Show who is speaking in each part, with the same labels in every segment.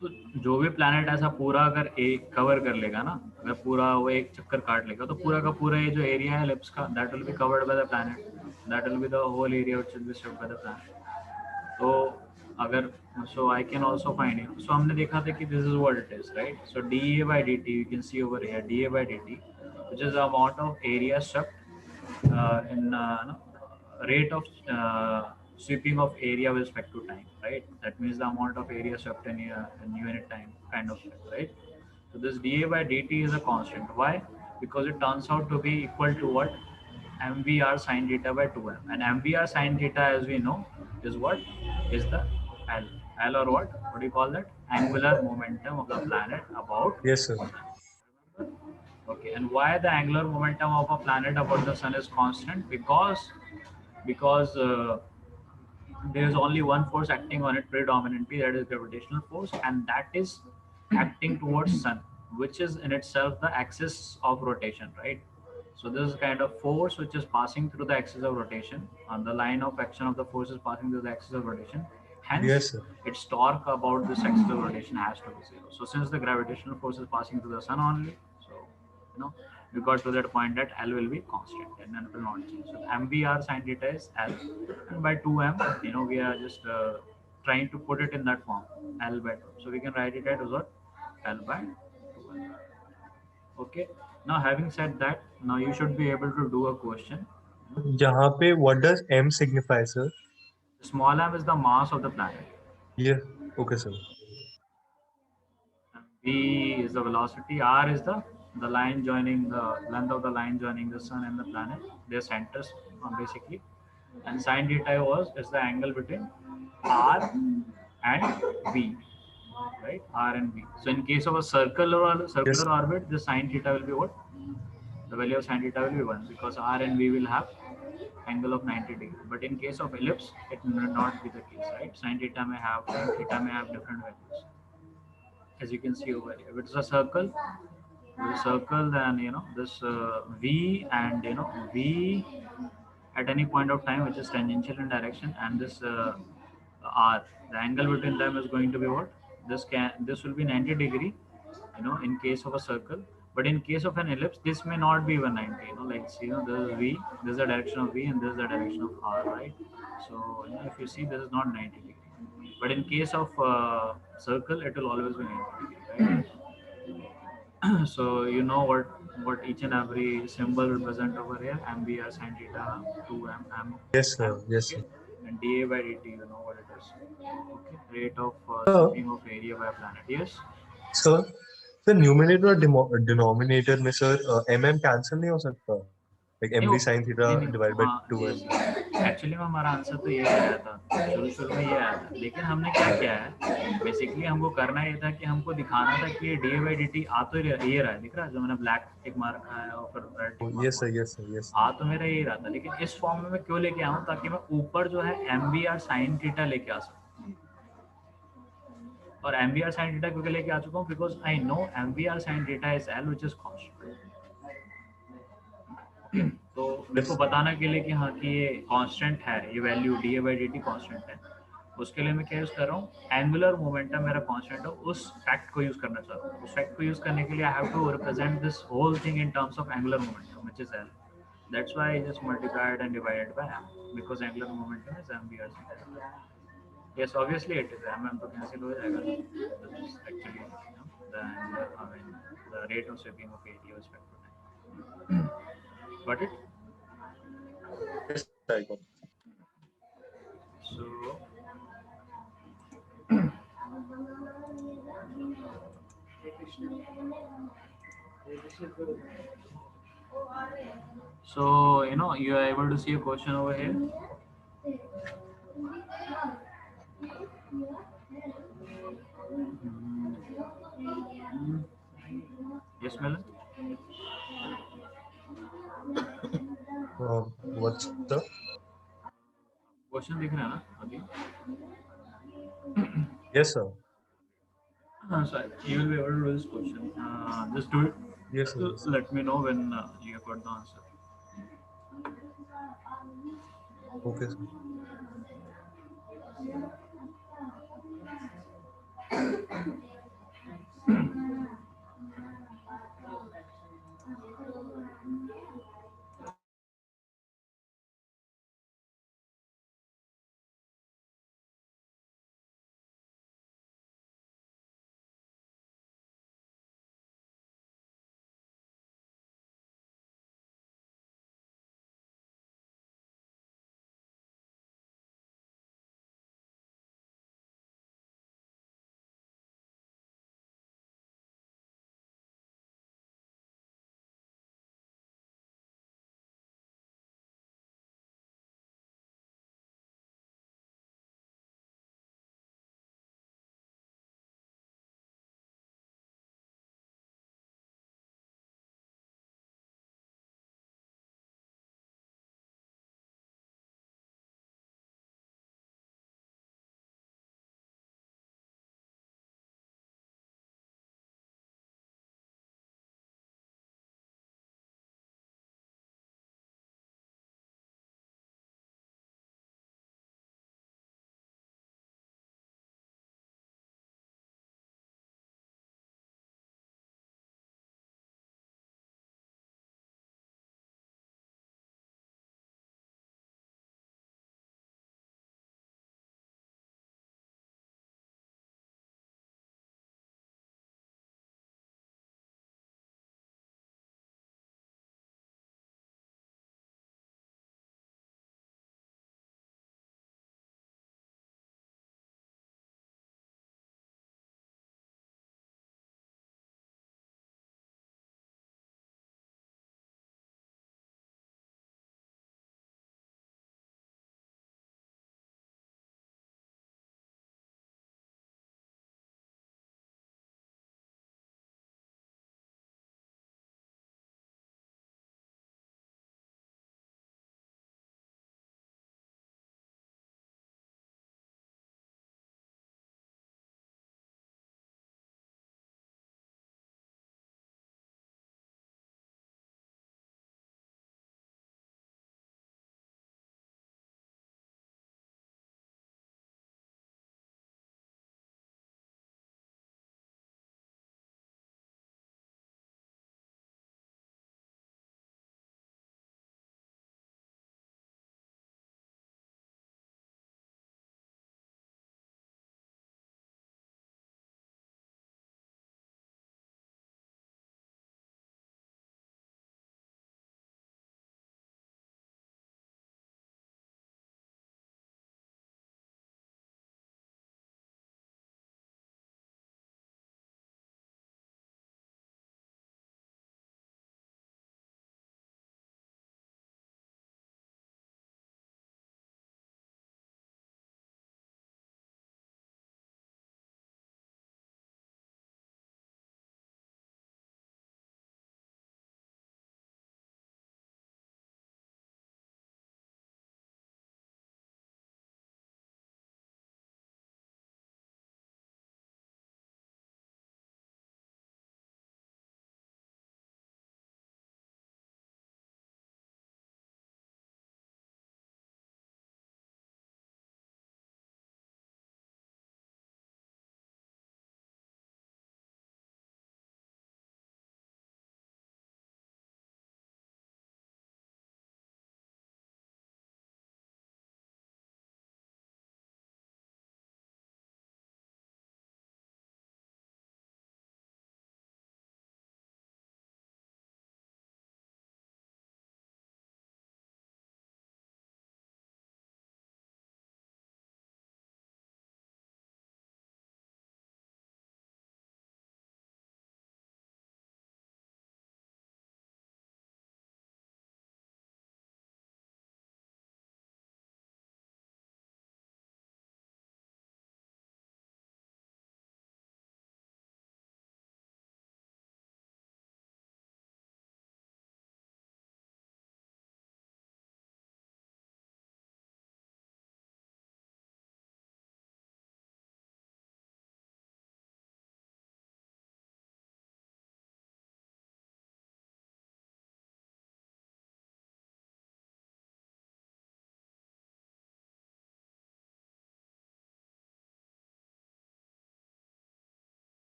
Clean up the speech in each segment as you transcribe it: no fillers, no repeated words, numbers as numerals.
Speaker 1: तो जो भी प्लैनेट ऐसा पूरा अगर एक कवर कर लेगा ना, अगर पूरा वो एक चक्कर काट लेगा, तो पूरा का पूरा ये जो एरिया है एलिप्स का, that will be covered by the planet, that will be the whole area which will be stuffed by the planet. तो अगर so I can also find it, so हमने देखा था कि this is what it is, right? So dA by dt, you can see over here dA by dt, which is the amount of area swept in no, rate of sweeping of area with respect to time, right? That means the amount of area swept in unit time, kind of, right? So this dA by dt is a constant. Why? Because it turns out to be equal to what? Mvr sine theta by 2m. And Mvr sine theta, as we know, is what? Is the L. L, or what? What do you call that? Angular momentum of the planet about
Speaker 2: Yes, sir.
Speaker 1: the sun. Okay, and why the angular momentum of a planet about the sun is constant? Because there is only one force acting on it predominantly, that is gravitational force, and that is acting towards sun, which is in itself the axis of rotation, right? So this is kind of force which is passing through the axis of rotation, and the line of action of the force is passing through the axis of rotation. Hence,
Speaker 2: Yes, sir.
Speaker 1: its torque about this axis of rotation has to be zero. So since the gravitational force is passing through the sun only, so you know we got to that point that L will be constant and then it will not change. So MVR sine theta is L, and by 2m, we are just trying to put it in that form, L by 2. So we can write it as what? L by 2m. Okay. Now having said that, now you should be able to do a question.
Speaker 2: यहाँ पे what does M signify, sir?
Speaker 1: Small m is the mass of the planet.
Speaker 2: Yeah. Okay, sir.
Speaker 1: V is the velocity. R is the line joining the length of the line joining the sun and the planet. Their centers, basically. And sine theta is the angle between R and V, right? R and V. So in case of a
Speaker 2: Yes,
Speaker 1: circular orbit, the sine theta will be what? The value of sine theta will be 1, because R and V will have angle of 90 degree. But in case of ellipse, it may not be the case, right? Sine theta may have different values, as you can see over here. If it's a circle, then this V, and V at any point of time which is tangential in direction, and this R, the angle between them is going to be what? This will be 90 degree, in case of a circle. But in case of an ellipse, this may not be even 90. Like, see, this is V, this is the direction of V, and this is the direction of R, right? So if you see, this is not 90 degree. But in case of circle, it will always be 90 degree, right? So what each and every symbol represent over here: MVR sine theta, 2m,
Speaker 2: yes, sir.
Speaker 1: m,
Speaker 2: Yes,
Speaker 1: okay,
Speaker 2: sir.
Speaker 1: and dA by dt, you know what it is. Okay, rate of
Speaker 2: Sir,
Speaker 1: sweeping of area by a planet. Yes.
Speaker 2: sir, the numerator और denominator में sir mm cancel नहीं हो सकता? Like
Speaker 1: नहीं
Speaker 2: mv
Speaker 1: वो
Speaker 2: sin theta
Speaker 1: नहीं नहीं
Speaker 2: divided by
Speaker 1: हाँ,
Speaker 2: 2m.
Speaker 1: यस, एक्चुअली में हमारा आंसर तो ये आया था, शुरू शुरू में ये आया था, लेकिन हमने क्या किया है, बेसिकली हमको करना ये था कि हमको दिखाना था कि ये डी बाई डी टी आ तो ये रहा है, दिख रहा है जो मैंने ब्लैक टिक मार रखा है और फिर रेड टिक
Speaker 2: Oh,
Speaker 1: मार्क
Speaker 2: yes, sir.
Speaker 1: मारा
Speaker 2: Yes, sir. Yes,
Speaker 1: है,
Speaker 2: sir.
Speaker 1: आ तो मेरा ये रहा था, लेकिन इस फॉर्म में मैं क्यों लेके आऊँ, ताकि मैं ऊपर जो है M B R sine theta लेके आ सकूँ। और M B R sine theta क्योंकि लेके आ चुका हूँ, because I know M B R sine theta is L which is constant. तो मेरे को
Speaker 2: Yes, sir.
Speaker 1: बताना के लिए कि हाँ कि ये कांस्टेंट है, ये value D A by D T constant है, उसके लिए मैं क्या यूज़ कर रहा हूँ, एंगुलर मोमेंटम मेरा कांस्टेंट है, उस फैक्ट को यूज़ करना चाहता हूँ। उस फैक्ट को यूज़ करने के लिए I have to represent this whole thing in terms of angular momentum which is L. That's why I just multiplied and divided by M, because angular momentum is M B R. Yes, obviously it is. MM तो cancel हो जाएगा ना. This is actually the rate of sweeping of area with respect to time. Got it?
Speaker 2: Yes, I got it.
Speaker 1: So you are able to see a question over here. Yes, Melon.
Speaker 2: What's the?
Speaker 1: Question दिख रहा है ना अभी?
Speaker 2: Yes, sir.
Speaker 1: So you will be able to do this question. Just do it.
Speaker 2: Yes, sir. Yes, sir.
Speaker 1: Let me know when you have got the answer.
Speaker 2: Okay, sir.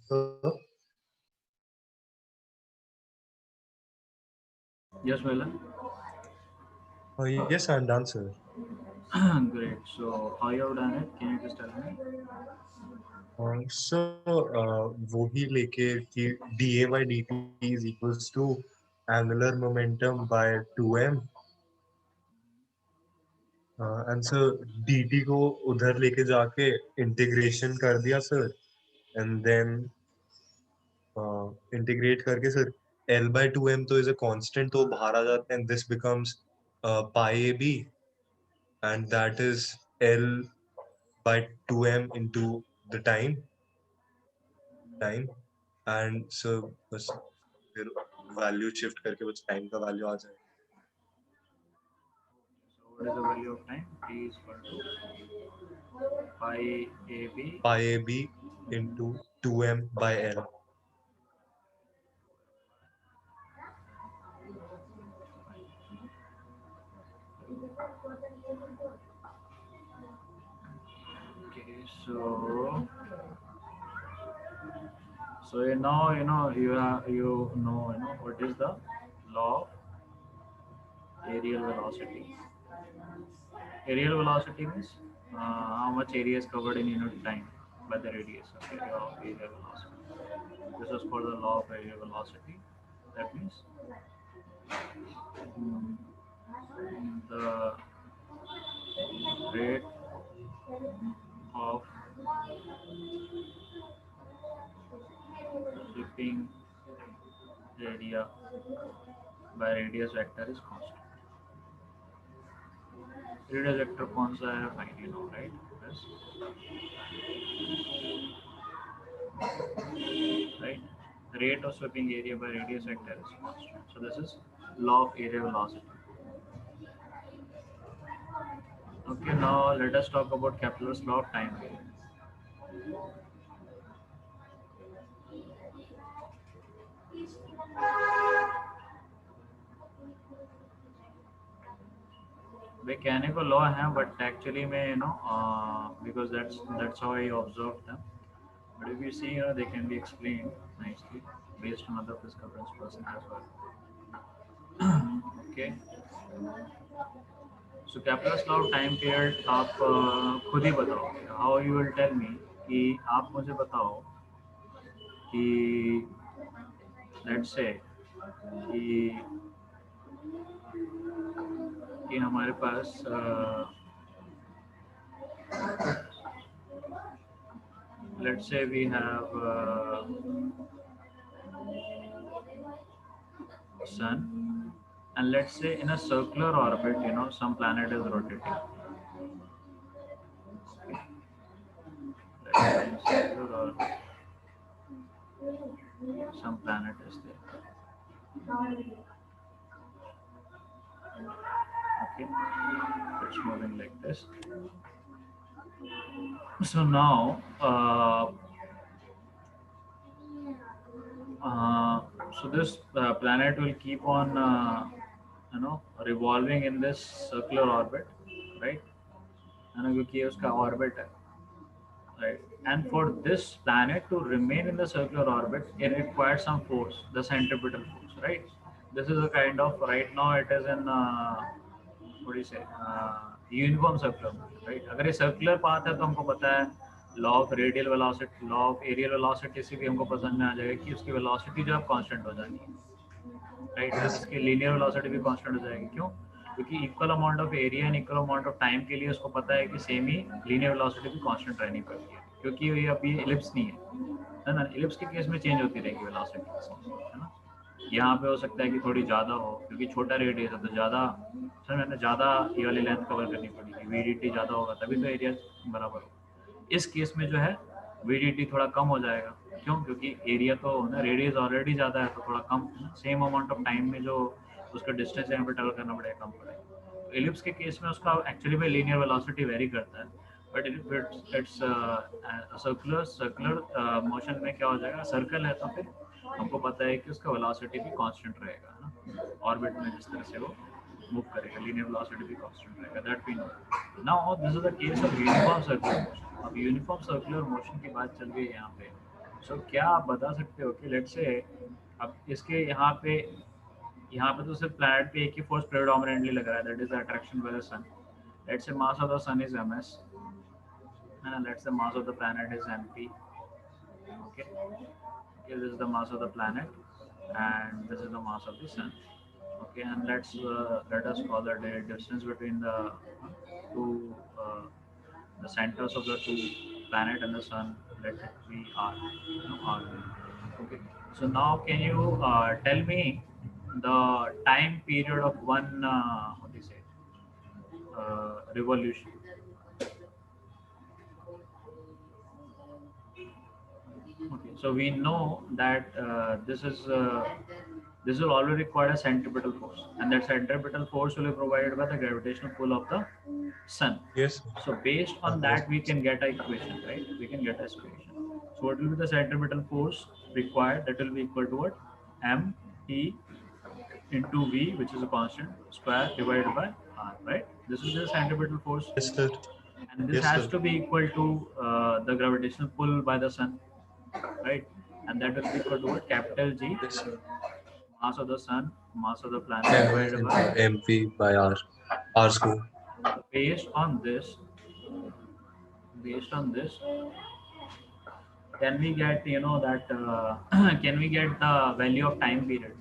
Speaker 2: sir?
Speaker 1: Yes, Milan.
Speaker 2: Yes, I'm done, sir.
Speaker 1: Great. So how you have done it? Can you just tell me?
Speaker 2: So वो ही लेके कि dA by dt is equals to angular momentum by 2m and sir dt को उधर लेके जाके integration कर दिया sir and then integrate करके सर L by 2m तो is a constant तो बाहर आ जाते हैं and this becomes pi ab and that is L by 2m into the time and so बस फिर वैल्यू शिफ्ट करके बस टाइम का वैल्यू आ जाए
Speaker 1: So what is the value of time? T is equal to pi AB.
Speaker 2: pi ab into 2m by L.
Speaker 1: Okay, so you know what is the law of aerial velocity. Aerial velocity means how much area is covered in unit time by the radius of area of aerial velocity. This is called the law of aerial velocity. That means mm, the rate of sweeping area by radius vector is constant. Radius vector कौन सा है find you know right? Yes. Right? The rate of sweeping area by radius vector is constant. So this is law of area velocity. Okay, now let us talk about Kepler's law of time period. Mechanical law है but actually में because that's how I observed them. But if you see they can be explained nicely based on other physical principles as well. Okay. So Kepler's law of time period आप खुद ही बताओ. How you will tell me कि आप मुझे बताओ कि let's say कि हमारे पास let's say we have sun and let's say in a circular orbit some planet is rotating. Let's say in circular orbit some planet is there. Okay, it's moving like this. So now so this planet will keep on revolving in this circular orbit, right? क्योंकि उसका orbit है, right? And for this planet to remain in the circular orbit, it requires some force, the centripetal force, right? This is a kind of right now it is in what do you say uniform circular motion, right? अगर ये circular path है तो हमको पता है law of radial velocity, law of areal velocity से भी हमको पसंद में आ जाएगा कि उसकी वेलोसिटी जो है कांस्टेंट हो जाएगी, राइट?
Speaker 2: Yes,
Speaker 1: इसकी लीनियर वेलोसिटी भी कांस्टेंट हो जाएगी. क्यों? क्योंकि equal amount of area and equal amount of time के लिए उसको पता है कि सेम ही लीनियर वेलोसिटी भी कांस्टेंट रहनी पड़ती है, क्योंकि ये अभी एलिप्स नहीं है ना. एलिप्स के केस में चेंज होती रहेगी वेलोसिटी, है ना. यहाँ पे हो सकता है कि थोड़ी ज़्यादा हो क्योंकि छोटा रेडियस है तो ज़्यादा सर मैंने ज़्यादा ये वाली लेंथ कवर करनी पड़ेगी, वीडीटी ज़्यादा होगा तभी तो एरिया बराबर होगा. इस केस में जो है वीडीटी थोड़ा कम हो जाएगा. क्यों? क्योंकि एरिया तो ना रेडियस ऑलरेडी ज़्यादा है तो थोड़ा कम सेम अमाउंट ऑफ टाइम में जो उसका डिस्टेंस यहाँ पे ट्रेवल करना पड़ेगा कम पड़ेगा. तो एलिप्स के केस में उसका एक्चुअली में लीनियर वेलोसिटी वेरी करता है, बट इट्स सर्कुलर मोशन में क्या हो जाएगा, सर्कल है तो फिर हमको पता है कि उसका वेलोसिटी भी कांस्टेंट रहेगा, है ना. ऑर्बिट में जिस तरह से वो मूव करेगा लीनियर वेलोसिटी भी कांस्टेंट रहेगा, that we know. Now this is the case of uniform circular motion. अब यूनिफॉर्म सर्कुलर मोशन की बात चल रही है यहाँ पे, सो क्या आप बता सकते हो कि लेट्स से अब इसके यहाँ पे तो सिर्फ प्लैनेट पे एक ही फोर्स प्रेडोमिनेंटली लग रहा है, that is the attraction by the sun. Let's say mass of the sun is ms, and let's say mass of the planet is mp. Okay, okay, this is the mass of the planet, and this is the mass of the sun. Okay, and let us call the distance between the two the centers of the two planet and the sun. Let it be r, r. Okay, so now can you tell me the time period of one what do you say revolution? Okay, so we know that this will always require a centripetal force, and that centripetal force will be provided by the gravitational pull of the sun.
Speaker 2: Yes.
Speaker 1: So based on
Speaker 2: Yes.
Speaker 1: that, we can get an equation, right? We can get an equation. So what will be the centripetal force required? That will be equal to what? M E into V, which is a constant, square divided by R, right? This is the centripetal force,
Speaker 2: Yes, sir.
Speaker 1: and this
Speaker 2: Yes,
Speaker 1: has
Speaker 2: sir.
Speaker 1: to be equal to the gravitational pull by the sun, right? And that will be equal to what? Capital G,
Speaker 2: Yes, sir.
Speaker 1: mass of the sun, mass of the planet
Speaker 2: M
Speaker 1: divided
Speaker 2: into
Speaker 1: by.
Speaker 2: mv by r. R square.
Speaker 1: Based on this, based on this, can we get that? Can we get the value of time period?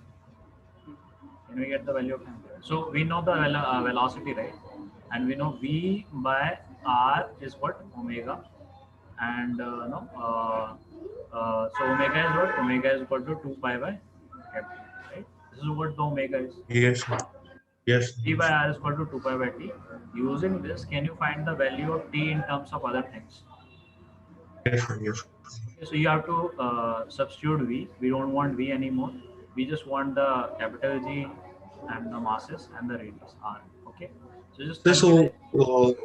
Speaker 1: Can we get the value of time period? So we know the velocity, right? And we know V by R is what? Omega, and no, so omega is what? Omega is equal to 2 pi by capital, right? This is what the omega is.
Speaker 2: Yes, sir. Yes,
Speaker 1: T
Speaker 2: sir.
Speaker 1: by r is equal to 2 pi by t. Using this, can you find the value of t in terms of other things?
Speaker 2: Yes, sir. Yes.
Speaker 1: Okay, so you have to substitute v. We don't want v anymore. We just want the capital G and the masses and the radius r. Okay. So just
Speaker 2: So,
Speaker 1: tell me the.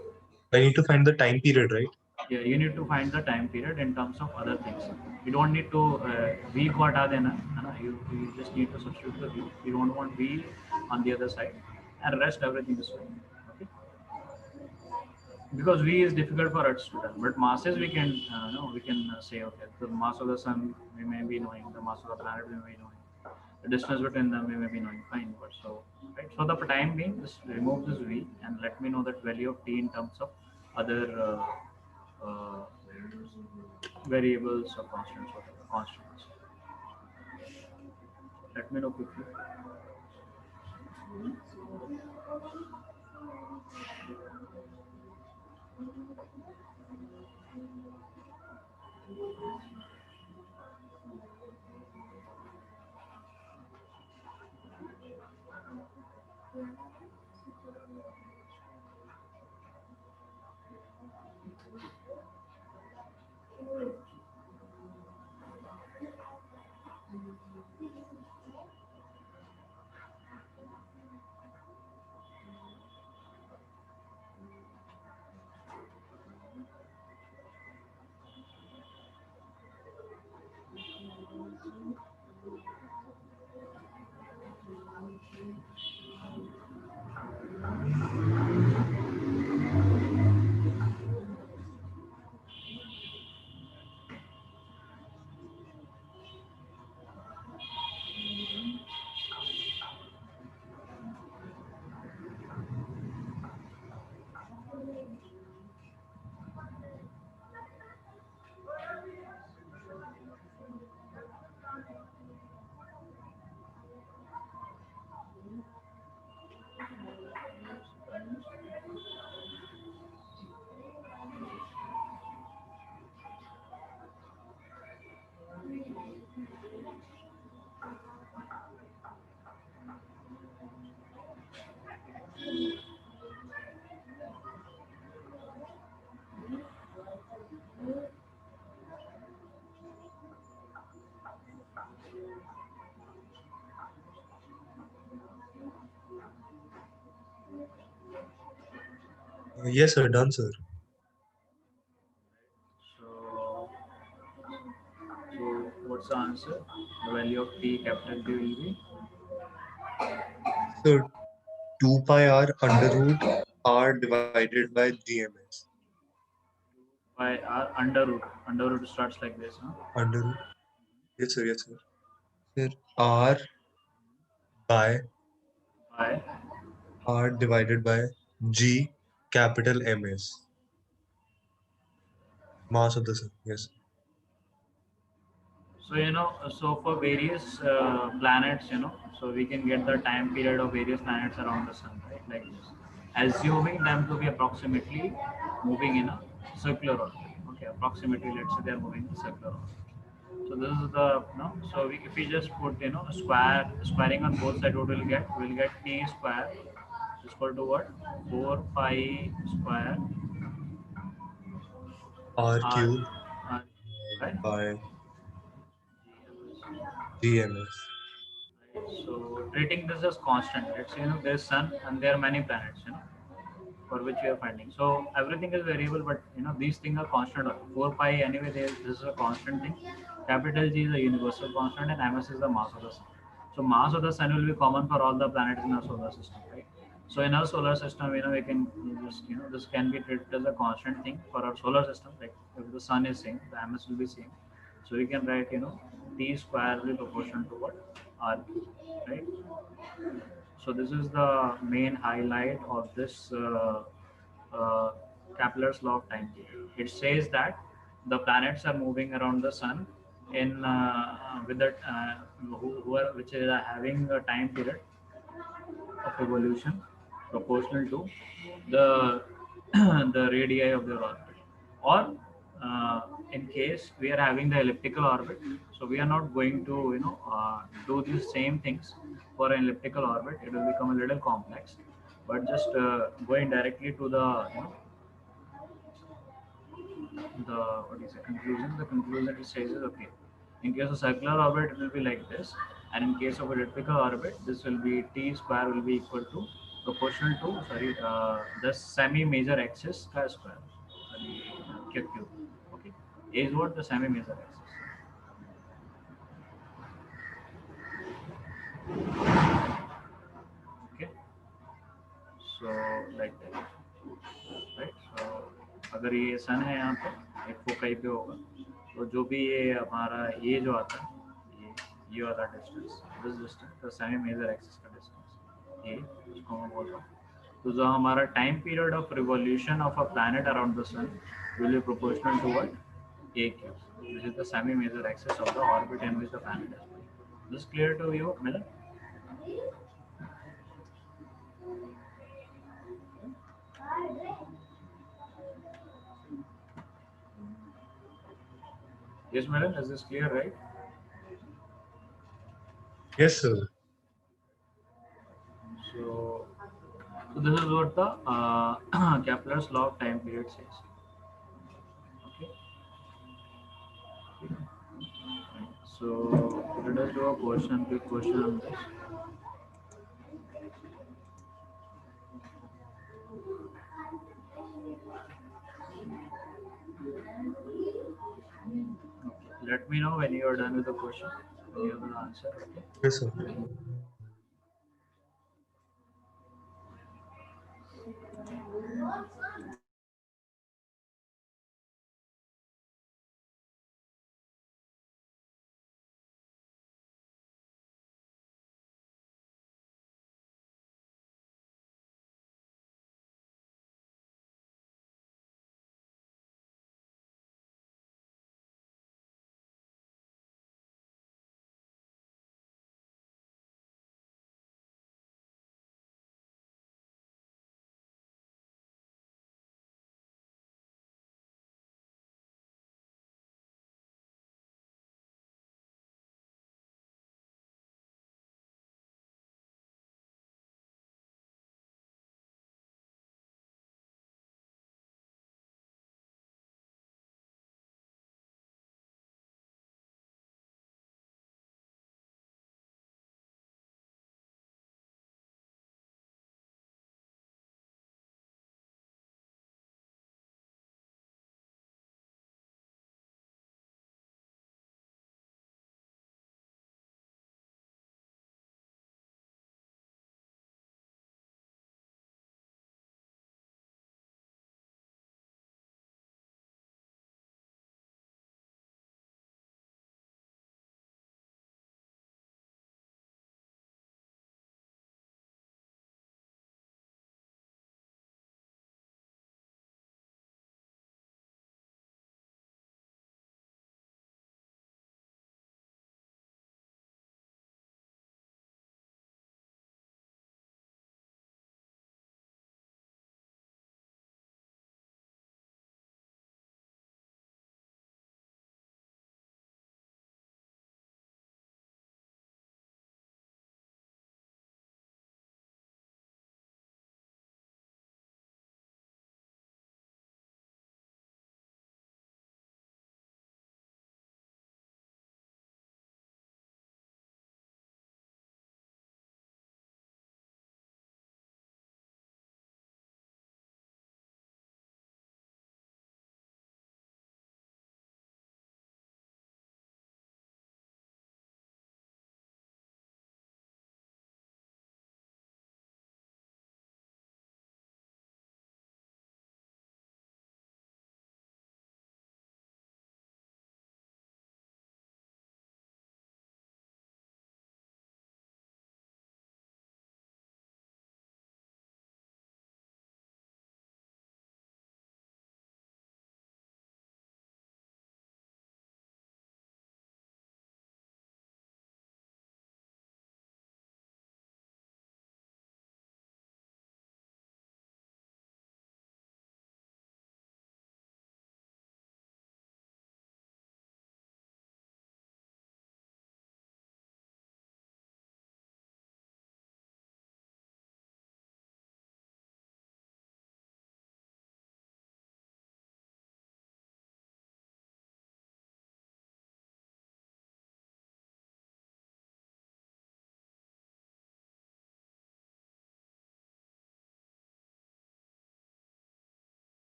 Speaker 2: I need to find the time period, right?
Speaker 1: Yeah, you need to find the time period in terms of other things. You don't need to v को हटा देना है ना. You just need to substitute the v. You don't want v on the other side, and rest everything is fine. Okay. Because V is difficult for us to tell, but masses we can no we can say okay, the mass of the sun we may be knowing, the mass of the planet we may be knowing, the distance between them we may be knowing, fine. But so right, for the time being, just remove this V and let me know that value of t in terms of other variables or constants, whatever constants. Let me know quickly.
Speaker 2: Yes, sir. Done, sir.
Speaker 1: So what's the answer? The value of t capital T will be
Speaker 2: So 2 pi r under root r divided by GMS.
Speaker 1: by R under root. Under root starts like this, huh?
Speaker 2: Under root. Yes, sir. Yes, sir. Sir, R by
Speaker 1: By
Speaker 2: R divided by G capital MS. Mass of the sun. Yes.
Speaker 1: so so for various planets, so we can get the time period of various planets around the sun, right? Like this, assuming them to be approximately moving in a circular orbit. Okay, approximately, let's say they are moving in circular orbit. So this is the so if we just put squaring on both sides, what we'll get t square is equal to what, 4 pi square
Speaker 2: R
Speaker 1: r
Speaker 2: cube
Speaker 1: r right.
Speaker 2: by GMS.
Speaker 1: So treating this as constant, let's say there's sun and there are many planets, for which we are finding. So everything is variable, but these things are constant. 4 pi anyway, this is a constant thing. Capital G is a universal constant, and ms is the mass of the sun. So mass of the sun will be common for all the planets in our solar system, right? So in our solar system, we can just this can be treated as a constant thing for our solar system. Like if the sun is same, the ms will be same. So we can write t square will be proportional to what, r, right? So this is the main highlight of this uh, Kepler's law of time theory. It says that the planets are moving around the sun in with that who are which is having a time period of evolution proportional to the the radii of their orbit, or in case we are having the elliptical orbit, so we are not going to do the same things for an elliptical orbit. It will become a little complex, but just going directly to the the what is the conclusion. The conclusion it says is okay. In case of circular orbit, it will be like this, and in case of elliptical orbit, this will be t square will be equal to proportional to the semi-major axis square. Sorry, Q cube. Okay, is what the semi-major axis. Okay, so like that, right? So अगर ये सन है यहाँ पे एक foci पे होगा, तो जो भी ये हमारा ये जो आता है ये वाला distance, this distance the semi major axis का डिस्टेंस, ये उसको मैं बोल रहा हूँ। तो जो हमारा time period of revolution of a planet around the sun will be proportional to what, a cube, which is the semi major axis of the orbit in which the planet is. This clear to you, Milan? Yes, Milan, is this clear, right?
Speaker 2: Yes, sir.
Speaker 1: So, so this is what the Kepler's law of time period says. Okay. So let us do a quick question on this. Let me know when you are done with the question, when you have the answer. Okay.
Speaker 2: Yes, sir.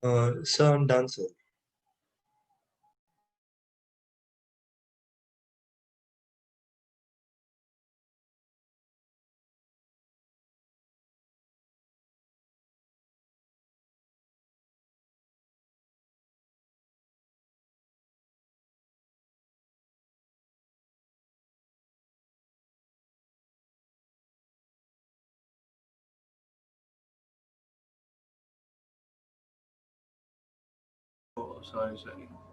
Speaker 2: Sir, I'm done, sir.
Speaker 1: Oh, sorry.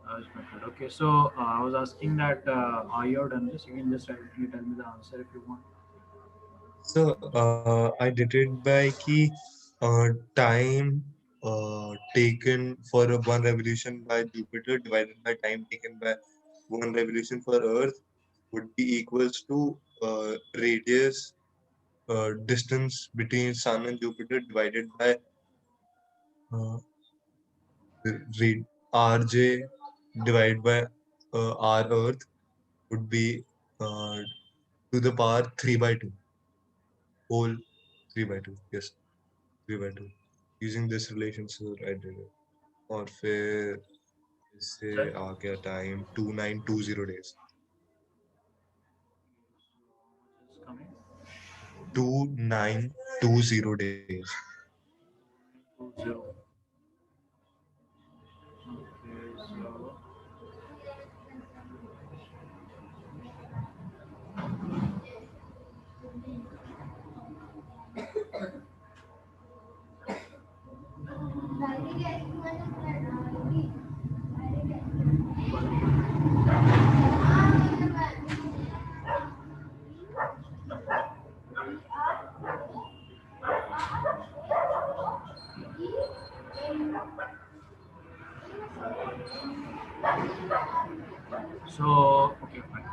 Speaker 1: I was muted. Okay, so I was asking that are you done this? You can just directly tell me the answer if you want.
Speaker 2: So, I did it by key time taken for one revolution by Jupiter divided by time taken by one revolution for Earth would be equals to radius distance between Sun and Jupiter divided by uh, Rj divided by our Earth would be to the power 3 by 2 whole 3 by 2. Yes, 3 by 2. Using this relationship, I did it. और फिर इससे
Speaker 1: Sir?
Speaker 2: आ गया time 2920 days.
Speaker 1: It's coming.
Speaker 2: 2920 days.
Speaker 1: 20. Okay, so okay, fine.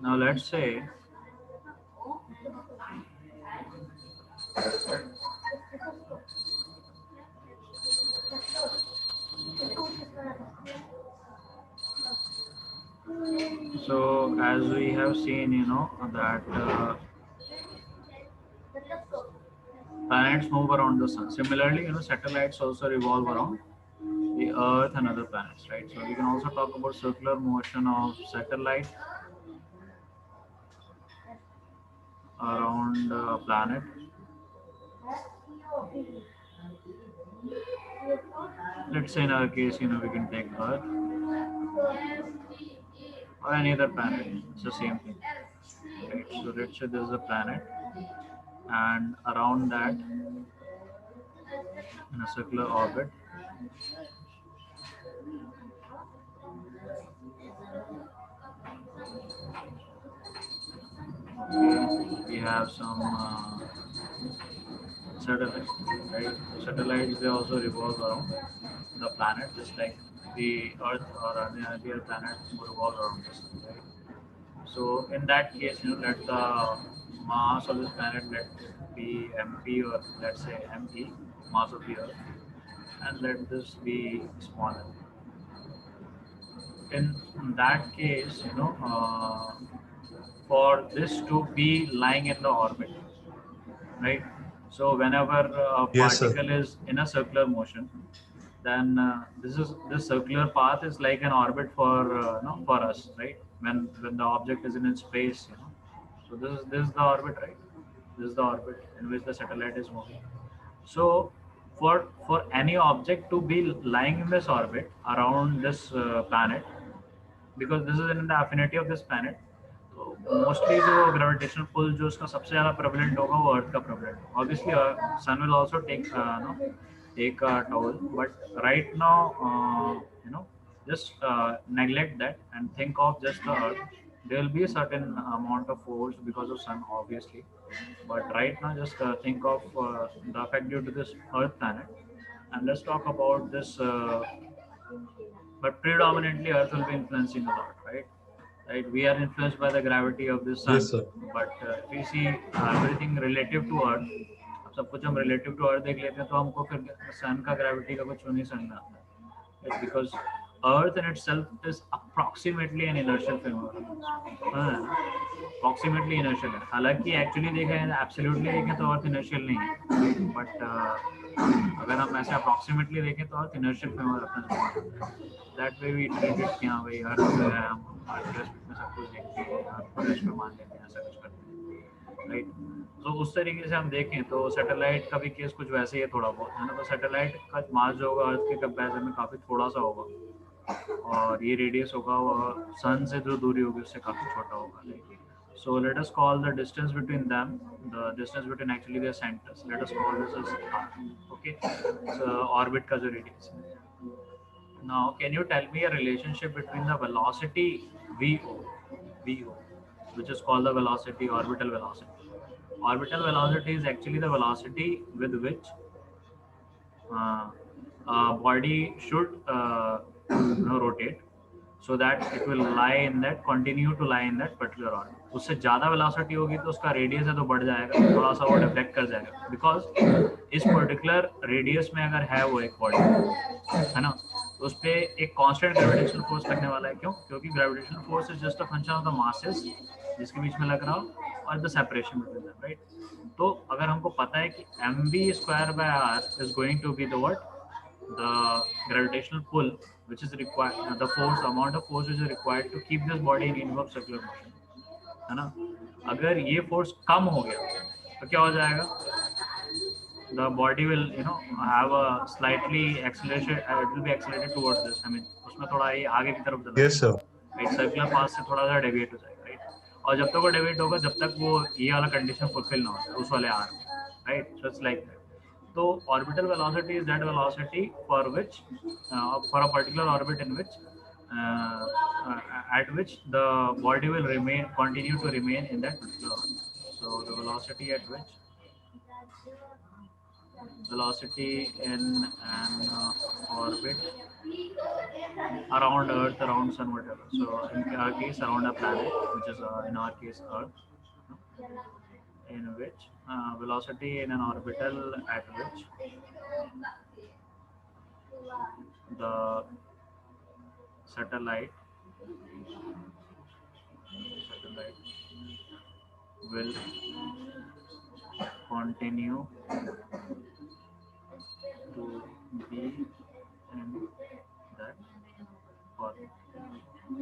Speaker 1: Now let's say so as we have seen, that planets move around the sun. Similarly, satellites also revolve around the Earth and other planets, right? So we can also talk about circular motion of satellite around a planet. Let's say in our case, we can take Earth or any other planet. It's the same thing, right? So let's say there's a planet, and around that, in a circular orbit, we have some satellites, right? So satellites, they also revolve around the planet, just like the Earth or any other planet would revolve around the sun, right? So in that case, let the mass of this planet let it be MP, or let's say ME, mass of the Earth, and let this be smaller. In that case, for this to be lying in the orbit, right? So whenever a
Speaker 2: Yes, sir.
Speaker 1: particle is in a circular motion, then this circular path is like an orbit for for us, right? When the object is in its space, so this is the orbit, right? This is the orbit in which the satellite is moving. So for any object to be lying in this orbit around this planet, because this is in the affinity of this planet, तो mostly जो gravitational pull जो उसका सबसे ज़्यादा prevalent होगा वो earth का prevalent obviously sun will also take no take a toll, but right now just neglect that and think of just the earth. There will be a certain amount of force because of sun, obviously, but right now just think of the effect due to this earth planet, and let's talk about this but predominantly Earth will be influencing a lot, right? Right, we are influenced by the gravity of the sun,
Speaker 2: Yes, sir.
Speaker 1: but if we see everything relative to Earth, अब सब कुछ हम relative to Earth देख लेते हैं तो हमको फिर sun का gravity का कुछ हो नहीं सकता. It's because Earth in itself is approximately an inertial phenomenon. Approximately inertial है. हालांकि एक्चुअली देखा है एब्सोल्युटली देखें तो अर्थ इनर्शियल नहीं है, बट अगर हम ऐसे अप्रॉक्सीमेटली देखें तो earth inertial phenomenon that way we treat it कि हाँ भाई अर्थ जो है हम अर्थ के रेस्पेक्ट में सब कुछ देखते हैं, अर्थ को रेस्ट में मान लेते हैं, ऐसा कुछ करते हैं, राइट. तो उस तरीके से हम देखें तो सैटेलाइट का भी केस कुछ वैसे ही है थोड़ा बहुत, है ना. तो सैटेलाइट का मास जो होगा अर्थ के कंपैरिजन में काफ़ी थोड़ा सा होगा, और ये रेडियस होगा वो सन से जो दूरी होगी उससे काफ़ी छोटा होगा. So let us call the distance between them, the distance between actually their centers. Let us call this as r. Okay, so orbit का जो radius है. Now, can you tell me a relationship between the velocity VO, which is called the velocity, orbital velocity. Orbital velocity is actually the velocity with which body should rotate so that it will lie in that, continue to lie in that particular orbit. उससे ज़्यादा velocity होगी तो उसका radius है तो बढ़ जाएगा, थोड़ा सा वो deflect कर जाएगा, because इस particular radius में अगर है वो एक body, है ना, तो उस पर एक constant gravitational force लगने वाला है. क्यों? क्योंकि gravitational force is just a function of the masses जिसके बीच में लग रहा हो और the separation between them, right? तो अगर हमको पता है कि mv square by r is going to be the what, the gravitational pull which is required, the force, amount of force which is required to keep this body in uniform circular motion, है ना. अगर ये force कम हो गया तो क्या हो जाएगा, the body will have a slightly acceleration, it will be accelerated towards this, I mean उसमें थोड़ा ये आगे की तरफ चला
Speaker 2: Yes, sir.
Speaker 1: Right, circular path से थोड़ा सा डेविएट हो जाएगा, राइट. और जब तक वो डेविएट होगा जब तक वो ये वाला कंडीशन फुलफिल ना हो उस वाले R, right. So it's like that. तो orbital velocity is that velocity for which, for a particular orbit in which at which the body will continue to remain in that particular orbit. So the velocity at which, velocity in an orbit around Earth, around Sun, whatever. So in our case, around a planet, which is in our case Earth, in which velocity in an orbital at which the satellite will continue to be in that orbit.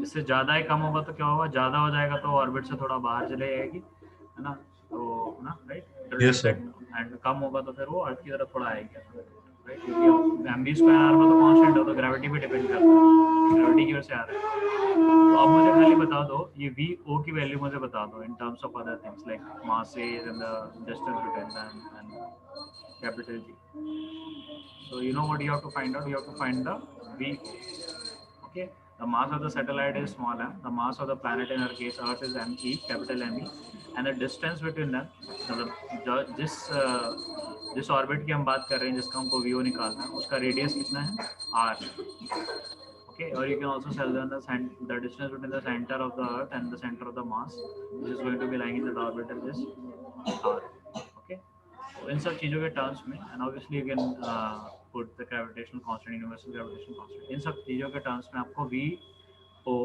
Speaker 1: इससे ज़्यादा ही कम होगा तो क्या होगा, ज़्यादा हो जाएगा तो ऑर्बिट से थोड़ा बाहर चले जाएगी, है ना. तो ना, right.
Speaker 2: Yes, sir.
Speaker 1: And come होगा तो फिर वो अर्थ की तरफ थोड़ा आएगी, राइट. क्योंकि mv स्क्वायर आर में तो कांस्टेंट हो तो ग्रेविटी भी डिपेंड करता है, ग्रेविटी की वजह से आ रहा है. तो अब मुझे खाली बता दो ये वी ओ की वैल्यू मुझे बता दो इन terms of other things like masses and the distance between them and capital G. So you know what you have to find out? You have to find the V. Okay. The mass of the satellite is small m. The mass of the planet in our case Earth is me, capital Me, and the distance between them. मतलब जिस orbit की हम बात कर रहे हैं जिसका हमको वीओ निकालना है उसका रेडियस कितना है, r. Okay, or you can also tell them the distance between the center of the Earth and the center of the Mars, which is going to be lying in the orbit of this r. Okay, so in सब चीज़ों के terms में, and obviously you can put the gravitational constant, universal gravitational constant. इन सब चीज़ों के terms में आपको v o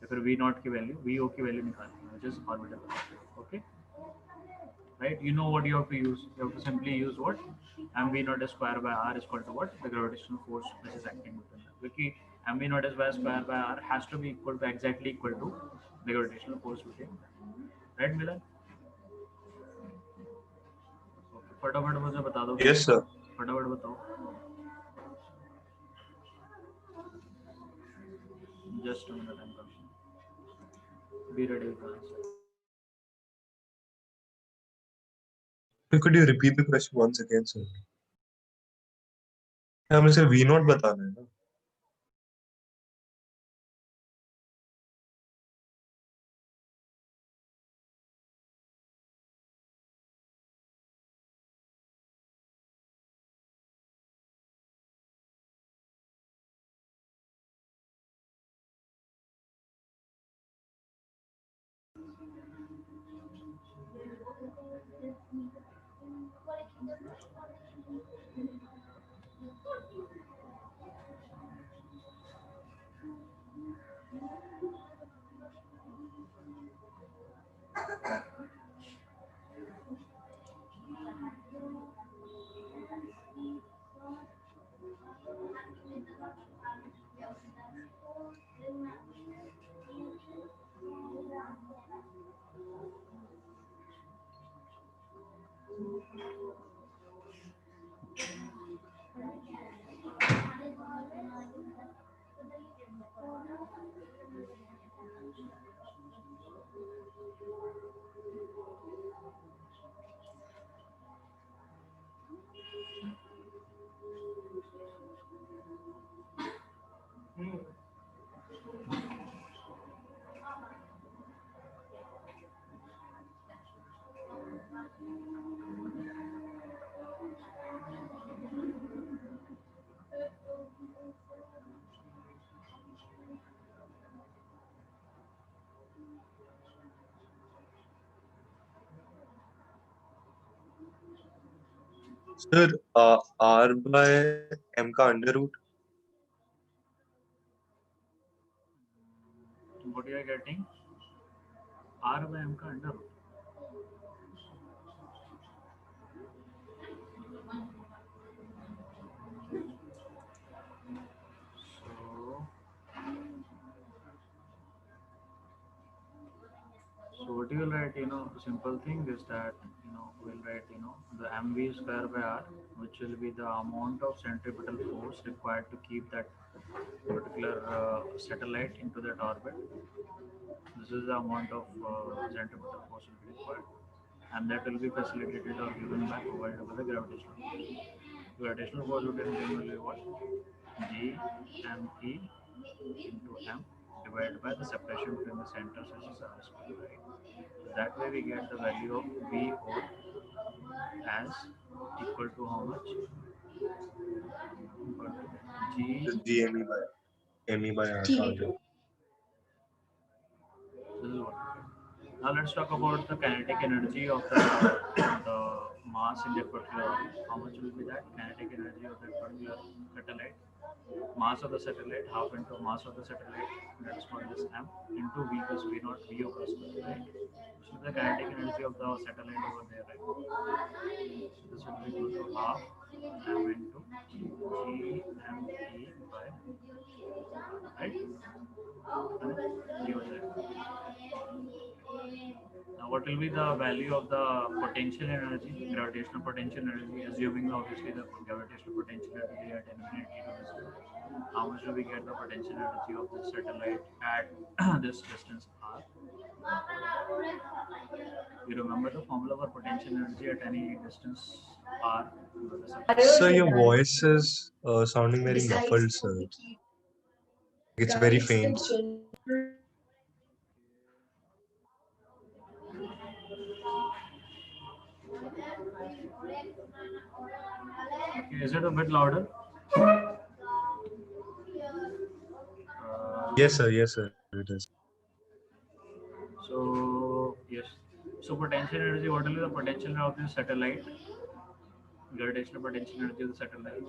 Speaker 1: या फिर v नॉट की वैल्यू, v o की वैल्यू निकालनी है, which is orbital velocity. Okay, right? You know what you have to use. You have to simply use what mv naught square by r is equal to what, the gravitational force which is acting between them. Because mv naught square by r has to be equal to, exactly equal to the gravitational force between them. Right, Milan? Okay, फटाफट मुझे बता दो.
Speaker 2: Yes, sir.
Speaker 1: फटाफट बताओ. Just a minute, I'm coming. Be ready with the answer.
Speaker 2: Could you repeat the question once again, sir? हमें सिर्फ V not बताना है ना. Sir, R by M का under root.
Speaker 1: What you are getting? R by M का under root. So what you will write, simple thing is that, we'll write, the mv square by r, which will be the amount of centripetal force required to keep that particular satellite into that orbit. This is the amount of centripetal force will be required, and that will be facilitated or given by provided by the gravitational force. Gravitational force would be what? G m e into m divided by the separation between the centers, which is r square, right? So that way we get the value of V O as equal to how much? Equal to G.
Speaker 2: Just GME by R.
Speaker 3: T.
Speaker 2: This
Speaker 1: This is what. Now let's talk about the kinetic energy of the mass in that particular orbit. How much will be that kinetic energy of that particular satellite? Mass of the satellite half into mass of the satellite, that's called as m, into V plus V naught V over square, right? So the kinetic energy of the satellite over there, right? So this will be equal to half m into G m e by, right? And G over there. Now, what will be the value of the potential energy, gravitational potential energy, assuming obviously the gravitational potential energy at infinity to this point? How much do we get the potential energy of this satellite at this distance r? You remember the formula for potential energy at any distance r?
Speaker 2: Sir, your voice is sounding very muffled, sir. It's very faint.
Speaker 1: Okay, is it a bit louder?
Speaker 2: Yes, sir. Yes, sir. It is.
Speaker 1: So yes. So potential energy, what will be the potential energy of the satellite? Gravitational potential energy of the satellite.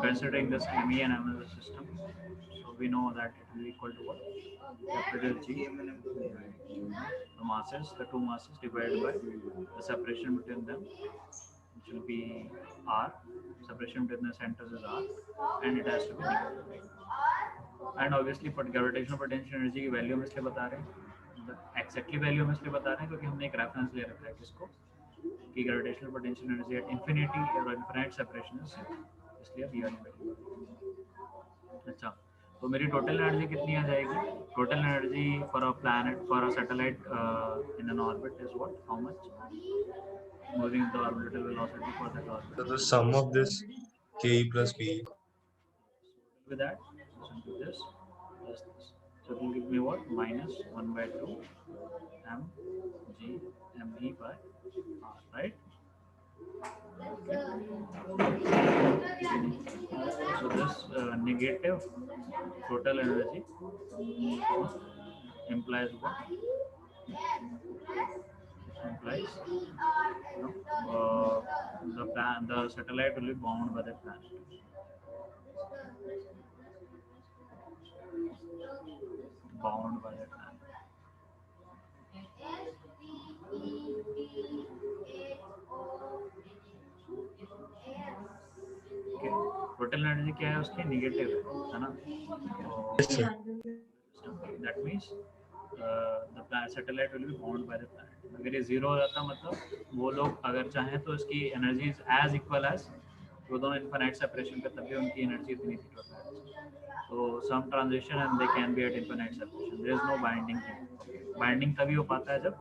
Speaker 1: Considering this ME and M as a system, so we know that it will be equal to what? Capital G. The masses, the two masses divided by the separation between them, which will be R. Separation between the centers is R, and it has to be negative. And obviously gravitational potential energy की value हम इसलिए बता रहे हैं, exactly value हम इसलिए बता रहे हैं क्योंकि हमने एक रेफरेंस ले रखा है किसको, कि gravitational potential energy at infinity और इनफिनिट सेपरेशन, इसलिए वी वाली वैल्यू. अच्छा, तो मेरी टोटल एनर्जी कितनी आ जाएगी? Total energy for a planet, for a satellite in an orbit is what? How much moving the orbital velocity for that orbit?
Speaker 2: So the sum of this Ke plus P.
Speaker 1: With that, listen to this, plus this. So it will give me what? Minus 1 by 2 m g m e by r, right? So this negative total energy implies what? implies the satellite will be bound by the planet. Bound by the planet. Okay. Total energy क्या है उसकी negative है ना?
Speaker 2: Yes, sir.
Speaker 1: That means the satellite will be bound by the planet. अगर ये zero हो जाता मतलब वो लोग अगर चाहें तो इसकी energy is as equal as वो दोनों इन्फिनाइट सेपरेशन पे तभी उनकी एनर्जी इतनी थी टोटल. तो some transition and they can be at infinite separation. There is no binding. Binding तभी हो पाता है जब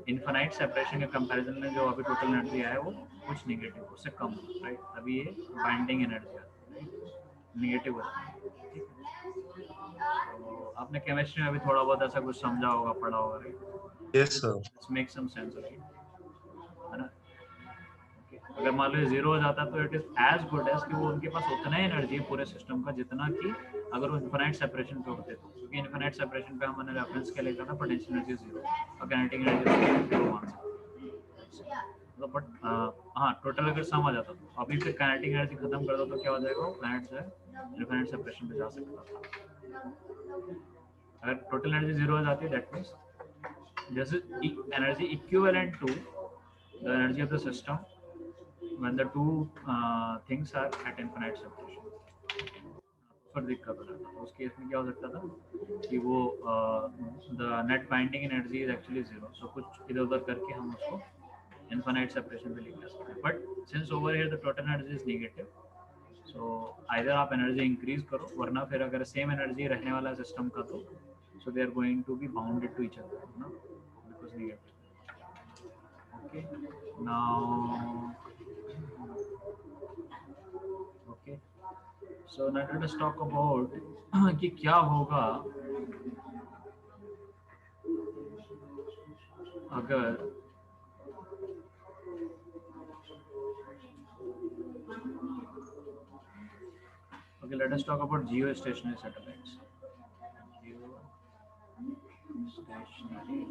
Speaker 1: इन्फिनाइट सेपरेशन के कंपैरिजन में जो अभी टोटल एनर्जी है वो कुछ नेगेटिव उससे कम हो, राइट? तभी ये बाइंडिंग एनर्जी आती है, नेगेटिव होता है. तो आपने केमिस्ट्री में भी थोड़ा बहुत ऐसा कुछ समझा होगा, पढ़ा होगा, right?
Speaker 2: Yes, sir.
Speaker 1: It's make some sense, है ना? Okay. अगर मान लो जीरो हो जाता तो it is as good as कि वो उनके पास उतना ही एनर्जी है पूरे सिस्टम का जितना कि अगर वो इन्फिनाइट सेपरेशन पे होते तो, क्योंकि इन्फिनाइट सेपरेशन पे हमने रेफरेंस क्या लिखा था, पोटेंशियल एनर्जी जीरो और काइनेटिक एनर्जी जीरो मान सकते. तो बट हाँ, टोटल अगर सम आ जाता तो अभी फिर काइनेटिक एनर्जी खत्म कर दो तो क्या हो जाएगा, प्लैनेट जो है इन्फिनाइट सेपरेशन पे जा सकता था. अगर टोटल एनर्जी जीरो हो जाती है that means this is energy equivalent to the energy of the system when the two things are at infinite separation. फिर दिक्कत हो जाता है. उस केस में क्या हो सकता था कि वो the net binding energy is actually zero, so कुछ इधर उधर करके हम उसको इन्फिनाइट सेपरेशन पे लेके आ सकते हैं. But since over here the total energy is negative, so either आप एनर्जी इंक्रीज करो, वरना फिर अगर सेम एनर्जी रहने वाला सिस्टम का तो so they are going to be bounded to each other, ना, because negative. Okay, now, okay, so now let us talk about कि क्या होगा अगर okay, let us talk about geostationary satellites. Geostationary.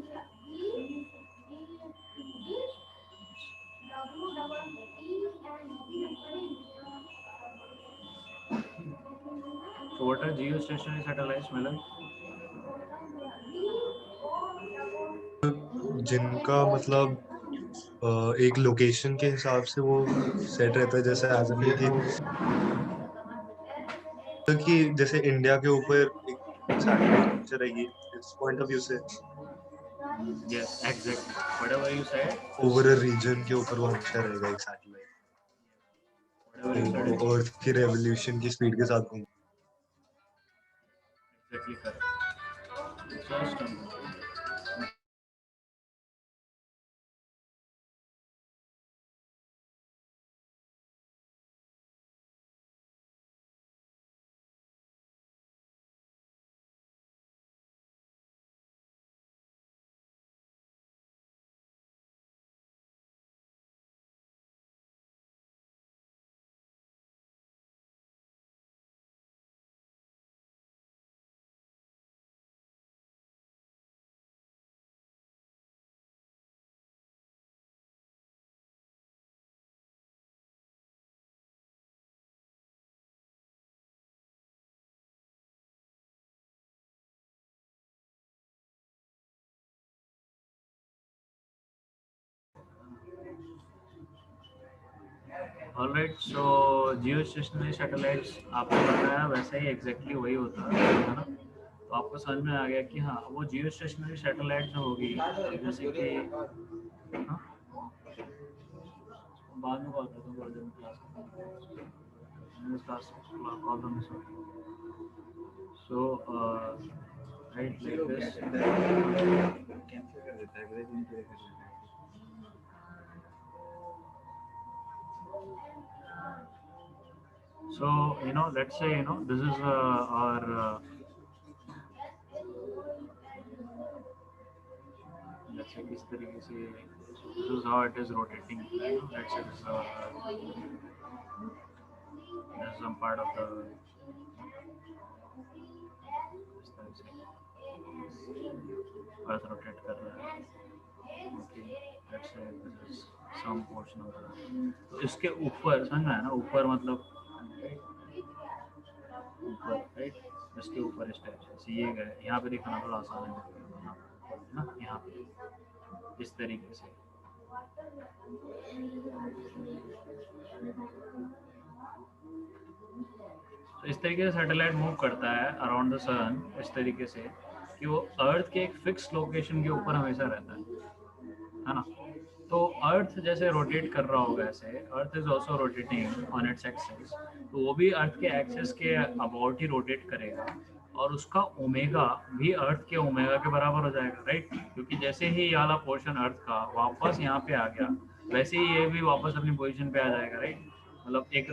Speaker 1: So what are geostationary satellites, Milan?
Speaker 2: जिनका मतलब एक location के हिसाब से वो सेट रहता है, जैसे एज कि जैसे इंडिया के ऊपर एक सैटेलाइट लॉन्चर रहेगी, इस पॉइंट ऑफ व्यू से
Speaker 1: Yes, exactly. Whatever you said,
Speaker 2: over a region के ऊपर वो हमेशा रहेगा एक सैटेलाइट,
Speaker 1: whatever you said
Speaker 2: तो
Speaker 1: is
Speaker 2: वो अर्थ की रेवोल्यूशन की स्पीड के साथ घूम.
Speaker 1: exactly correct. Just a minute. Alright, so geostationary satellites आपने बताया वैसे ही एग्जैक्टली वही होता है ना? तो आपको समझ में आ गया कि हाँ, वो जियोस्टेशनरी सैटेलाइट जो होगी, जैसे कि हाँ, बाद में कॉल करता हूँ version class call on so right like this. So let's say this is our let's say इस तरीके से this is how it is rotating. Let's say this is some part of the इस तरह से Earth rotate कर रहा है. Okay. let's say this is some portion of the earth. तो इसके ऊपर समझ में आया ना, ऊपर मतलब ऊपर राइट, इसके ऊपर इस टाइप से ये गए, यहाँ पे दिखाना थोड़ा आसान है यहाँ पे, ना यहाँ पे इस तरीके से। तो इस तरीके से सैटेलाइट मूव करता है अराउंड द सन इस तरीके से कि वो अर्थ के एक फिक्स लोकेशन के ऊपर हमेशा रहता है ना। तो अर्थ जैसे रोटेट कर रहा होगा ऐसे, earth is also rotating on its axis, तो वो भी अर्थ के एक्सिस के अबाउट ही रोटेट करेगा, और उसका ओमेगा भी अर्थ के ओमेगा के बराबर हो जाएगा राइट, क्योंकि जैसे ही ये वाला पोर्शन अर्थ का वापस यहाँ पे आ गया, वैसे ही ये भी वापस अपनी पोजीशन पे आ जाएगा राइट। मतलब एक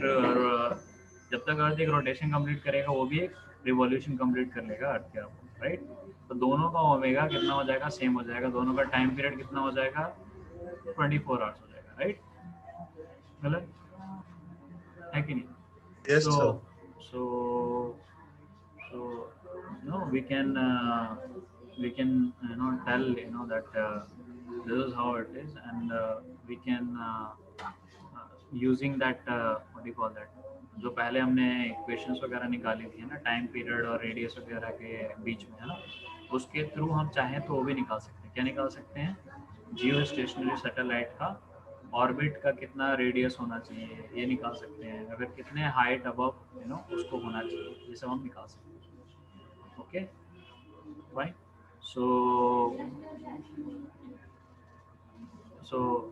Speaker 1: जब तक अर्थ एक रोटेशन कंप्लीट करेगा, वो भी एक रिवॉल्यूशन कंप्लीट कर लेगा अर्थ के अबाउट राइट। तो दोनों का ओमेगा कितना हो जाएगा, सेम हो जाएगा, दोनों का टाइम पीरियड कितना हो जाएगा, 24 आवर्स हो जाएगा राइट। गलत है कि नहीं?
Speaker 2: Yes,
Speaker 1: so
Speaker 2: sir.
Speaker 1: so so we can tell that this is how it is, and we can using that what do you call that, जो पहले हमने इक्वेशंस वगैरह निकाली थी ना टाइम पीरियड और रेडियस वगैरह के बीच में है ना, उसके थ्रू हम चाहें तो वो भी निकाल सकते हैं। क्या निकाल सकते हैं? जियो स्टेशनरी सैटेलाइट का ऑर्बिट का कितना रेडियस होना चाहिए ये निकाल सकते हैं, अगर कितने हाइट अबव उसको होना चाहिए, ये सब हम निकाल सकते हैं। Okay fine. So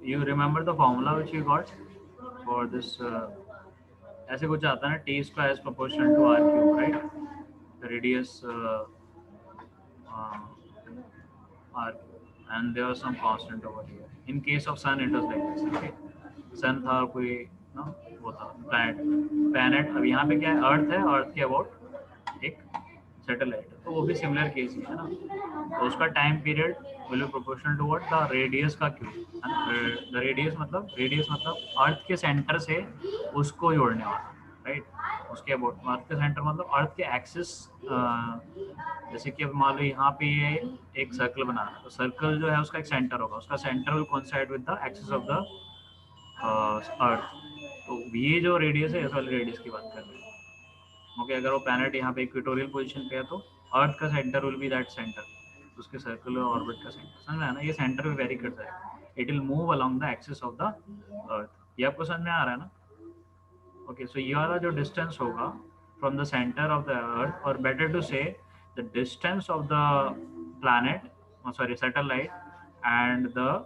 Speaker 1: you remember the formula which you got for this, ऐसे कुछ आता है ना, T square is proportional to R cube right, the radius r and there was some constant over here. In case of sun it was like this, okay? sun था कोई ना, वो था planet। अब यहाँ पे क्या है, अर्थ है, अर्थ के अबाउट एक सैटेलाइट, तो वो भी सिमिलर केस ही है ना। तो उसका time period will be proportional to what, the radius का क्यूब। द रेडियस मतलब अर्थ के सेंटर से उसको जोड़ने वाला राइट, उसके अबाउट। अर्थ के सेंटर मतलब अर्थ के एक्सिस, जैसे कि अब मान लो यहाँ पे ये एक सर्कल बना है, तो सर्कल जो है उसका एक सेंटर होगा, उसका centre will coincide with the axis of the अर्थ। तो ये जो रेडियस है इस वाले रेडियस की बात कर रहे हैं। ओके, अगर वो प्लैनेट यहाँ पे इक्वेटोरियल पोजीशन पे है तो अर्थ का centre will be that centre, उसके सर्कुलर ऑर्बिट का सेंटर। समझ में आया ना, ये सेंटर भी वेरी कर जाएगा, it will move along the axis of the अर्थ। ये आपको समझ में आ रहा है ना? ओके, सो ये वाला जो डिस्टेंस होगा from the centre of the अर्थ, और बेटर टू से the distance of the planet, sorry satellite, and the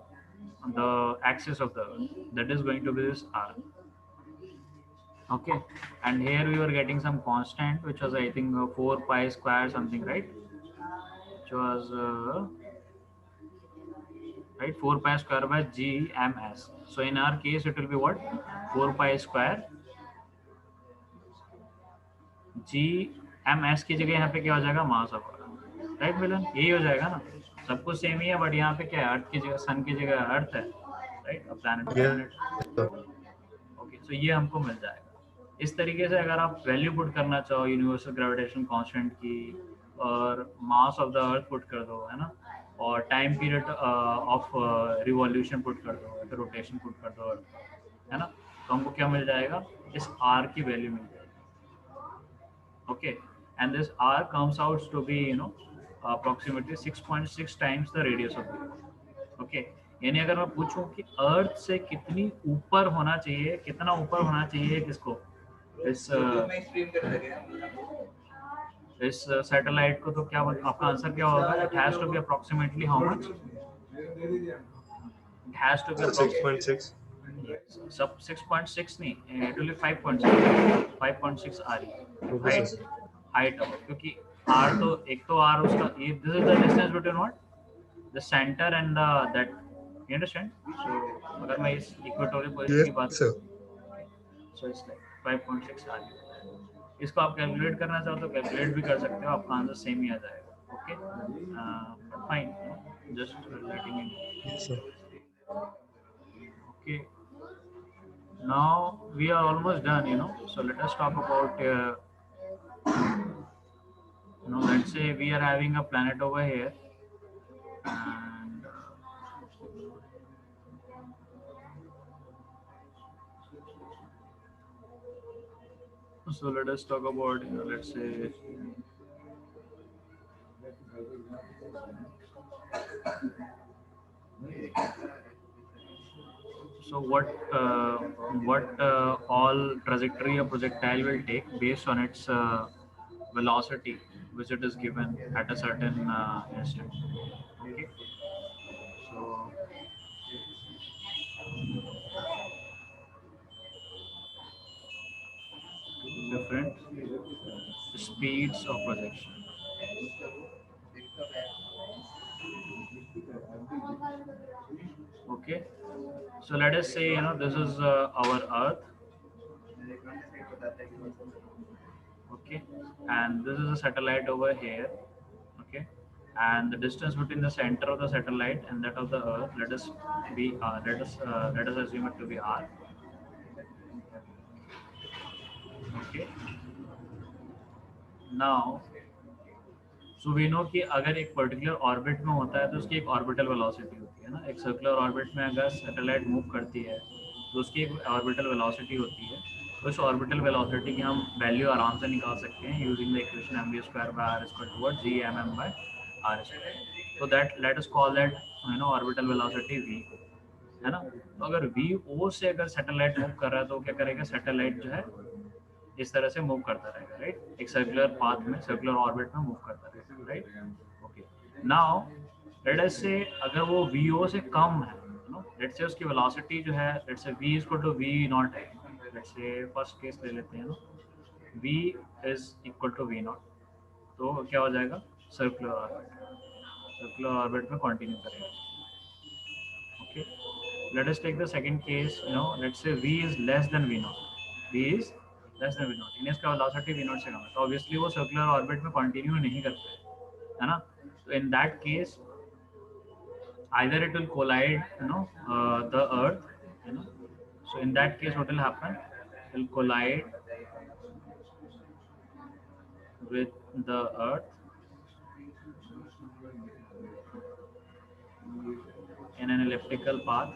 Speaker 1: axis of the earth, that is going to be this r. Okay, and here we were getting some constant which was I think 4 pi square something right, which was right 4 pi square by gms. So in our case it will be what, 4 pi square gms की जगह यहाँ पे क्या हो जाएगा, mass of earth right मिलन, यही हो जाएगा ना, सब कुछ सेम ही है, बट यहाँ पे क्या है, अर्थ की जगह सन की जगह अर्थ है राइट, अब प्लैनेट। ओके, सो ये हमको मिल जाएगा। इस तरीके से अगर आप वैल्यू पुट करना चाहो यूनिवर्सल ग्रेविटेशन कांस्टेंट की, और मास ऑफ द अर्थ पुट कर दो है ना, और time period of revolution put कर दो, फिर रोटेशन पुट कर दो है ना, तो हमको क्या मिल जाएगा, इस आर की वैल्यू मिल जाएगी। Okay, and this R comes out to be approximately 6.6 times the radius of the earth. Okay, यानी अगर मैं पूछूं कि अर्थ से कितनी ऊपर होना चाहिए, कितना ऊपर होना चाहिए किसको, इस सैटेलाइट को, तो क्या आपका आंसर क्या होगा, it has to be approximately how much, it has to be
Speaker 2: 6.6.
Speaker 1: सब 6.6 नहीं, it will be 5.6 R height अब, क्योंकि आर तो एक तो आर उसका ये, this is the distance between what, the centre and that, you understand. So अगर मैं इस इक्वेटोरियल पोजीशन की बात, सो इट्स लाइक 5.6 आर। इसको आप कैलकुलेट करना चाहो तो कैलकुलेट भी कर सकते हो, आपका आंसर सेम ही आ जाएगा। Okay fine, just letting you know. Okay, now we are almost done, so let us talk about let's say we are having a planet over here, and So let us talk about, let's say, so what all trajectory a projectile will take based on its velocity which it is given at a certain instant. Okay, so different speeds of projection. Okay, so let us say this is our Earth. Okay, and this is a satellite over here. Okay, and the distance between the center of the satellite and that of the Earth, let us assume it to be r. Okay, now so we know कि अगर एक particular orbit में होता है तो उसकी एक orbital velocity होती है ना, एक सर्कुलर ऑर्बिट में अगर सैटेलाइट मूव करती है तो उसकी एक ऑर्बिटल वेलोसिटी होती है। तो इस ऑर्बिटल वेलोसिटी की हम वैल्यू आराम से निकाल सकते हैं using the equation M V square by R square towards G M M by R square. तो that let us call that orbital velocity V, है ना। तो अगर वी ओ से अगर सैटेलाइट मूव कर रहा है तो क्या करेगा, सैटेलाइट जो है इस तरह से मूव करता रहेगा, राइट, एक सर्कुलर पाथ में, सर्कुलर ऑर्बिट में मूव करता रहेगा, right. Okay, now let us से अगर वो vo से कम है, लेट्स से उसकी वेलोसिटी जो है, let's say v equal to v not है। लेट्स से फर्स्ट केस ले लेते हैं ना, v is equal to v not, तो क्या हो जाएगा, सर्कुलर ऑर्बिट में कंटिन्यू करेगा। Okay, let us take the second case, let's say v is less than v naught, v is less than v naught, इन इसका वेलोसिटी v naught से कम है, तो ऑब्वियसली वो सर्कुलर ऑर्बिट में कंटिन्यू नहीं कर पाएगा, है ना। तो in that case either it will collide the earth, so in that case what will happen, it will collide with the earth in an elliptical path,